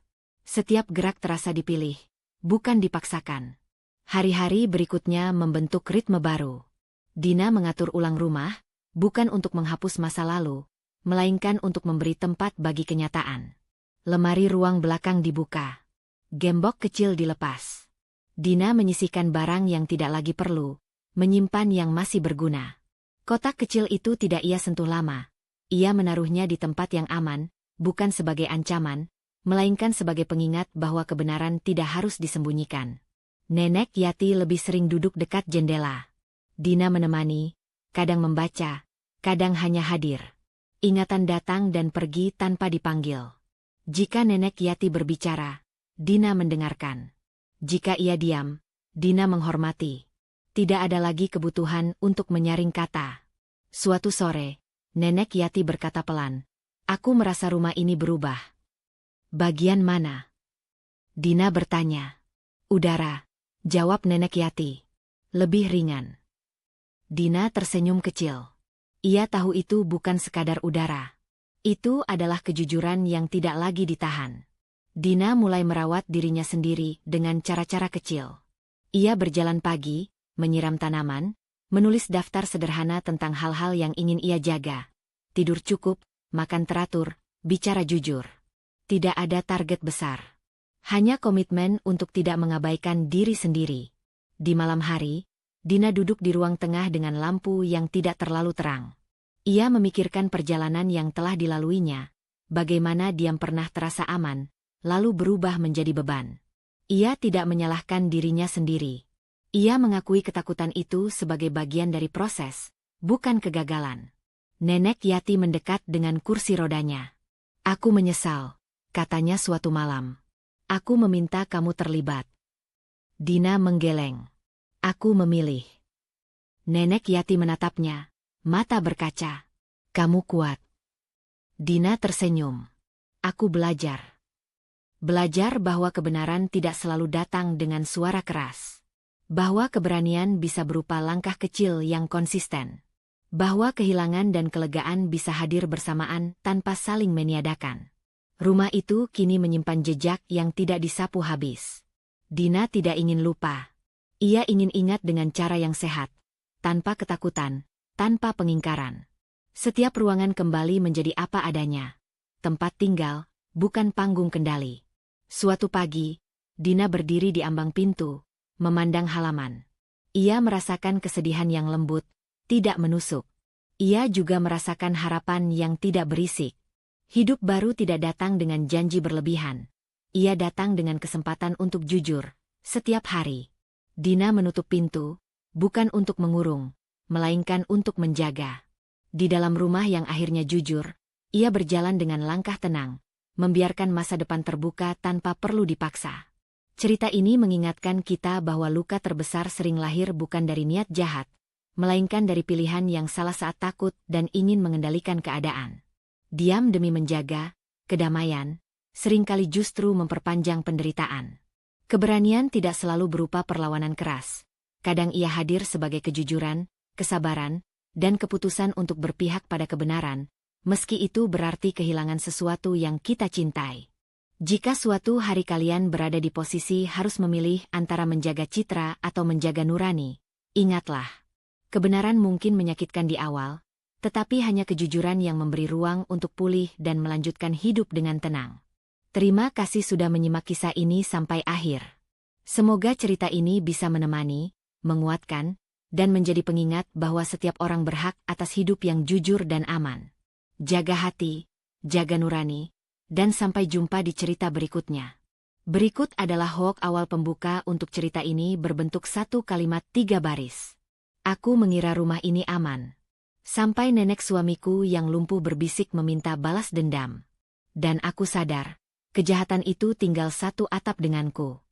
Setiap gerak terasa dipilih, bukan dipaksakan. Hari-hari berikutnya membentuk ritme baru. Dina mengatur ulang rumah, bukan untuk menghapus masa lalu, melainkan untuk memberi tempat bagi kenyataan. Lemari ruang belakang dibuka. Gembok kecil dilepas. Dina menyisihkan barang yang tidak lagi perlu, menyimpan yang masih berguna. Kotak kecil itu tidak ia sentuh lama. Ia menaruhnya di tempat yang aman, bukan sebagai ancaman, melainkan sebagai pengingat bahwa kebenaran tidak harus disembunyikan. Nenek Yati lebih sering duduk dekat jendela. Dina menemani, kadang membaca, kadang hanya hadir. Ingatan datang dan pergi tanpa dipanggil. Jika Nenek Yati berbicara, Dina mendengarkan. Jika ia diam, Dina menghormati. Tidak ada lagi kebutuhan untuk menyaring kata. Suatu sore, Nenek Yati berkata pelan, "Aku merasa rumah ini berubah." "Bagian mana?" Dina bertanya. "Udara," jawab Nenek Yati. "Lebih ringan." Dina tersenyum kecil. Ia tahu itu bukan sekadar udara. Itu adalah kejujuran yang tidak lagi ditahan. Dina mulai merawat dirinya sendiri dengan cara-cara kecil. Ia berjalan pagi, menyiram tanaman, menulis daftar sederhana tentang hal-hal yang ingin ia jaga. Tidur cukup, makan teratur, bicara jujur. Tidak ada target besar. Hanya komitmen untuk tidak mengabaikan diri sendiri. Di malam hari, Dina duduk di ruang tengah dengan lampu yang tidak terlalu terang. Ia memikirkan perjalanan yang telah dilaluinya, bagaimana diam pernah terasa aman, lalu berubah menjadi beban. Ia tidak menyalahkan dirinya sendiri. Ia mengakui ketakutan itu sebagai bagian dari proses, bukan kegagalan. Nenek Yati mendekat dengan kursi rodanya. "Aku menyesal," katanya suatu malam. "Aku meminta kamu terlibat." Dina menggeleng. "Aku memilih." Nenek Yati menatapnya, mata berkaca. "Kamu kuat." Dina tersenyum. "Aku belajar." Belajar bahwa kebenaran tidak selalu datang dengan suara keras. Bahwa keberanian bisa berupa langkah kecil yang konsisten. Bahwa kehilangan dan kelegaan bisa hadir bersamaan tanpa saling meniadakan. Rumah itu kini menyimpan jejak yang tidak disapu habis. Dina tidak ingin lupa. Ia ingin ingat dengan cara yang sehat. Tanpa ketakutan, tanpa pengingkaran. Setiap ruangan kembali menjadi apa adanya. Tempat tinggal, bukan panggung kendali. Suatu pagi, Dina berdiri di ambang pintu, memandang halaman. Ia merasakan kesedihan yang lembut, tidak menusuk. Ia juga merasakan harapan yang tidak berisik. Hidup baru tidak datang dengan janji berlebihan. Ia datang dengan kesempatan untuk jujur, setiap hari. Dina menutup pintu, bukan untuk mengurung, melainkan untuk menjaga. Di dalam rumah yang akhirnya jujur, ia berjalan dengan langkah tenang, membiarkan masa depan terbuka tanpa perlu dipaksa. Cerita ini mengingatkan kita bahwa luka terbesar sering lahir bukan dari niat jahat, melainkan dari pilihan yang salah saat takut dan ingin mengendalikan keadaan. Diam demi menjaga kedamaian, seringkali justru memperpanjang penderitaan. Keberanian tidak selalu berupa perlawanan keras. Kadang ia hadir sebagai kejujuran, kesabaran, dan keputusan untuk berpihak pada kebenaran, meski itu berarti kehilangan sesuatu yang kita cintai. Jika suatu hari kalian berada di posisi harus memilih antara menjaga citra atau menjaga nurani, ingatlah. Kebenaran mungkin menyakitkan di awal, tetapi hanya kejujuran yang memberi ruang untuk pulih dan melanjutkan hidup dengan tenang. Terima kasih sudah menyimak kisah ini sampai akhir. Semoga cerita ini bisa menemani, menguatkan, dan menjadi pengingat bahwa setiap orang berhak atas hidup yang jujur dan aman. Jaga hati, jaga nurani, dan sampai jumpa di cerita berikutnya. Berikut adalah hoax awal pembuka untuk cerita ini berbentuk satu kalimat 3 baris. Aku mengira rumah ini aman. Sampai nenek suamiku yang lumpuh berbisik meminta balas dendam. Dan aku sadar, kejahatan itu tinggal satu atap denganku.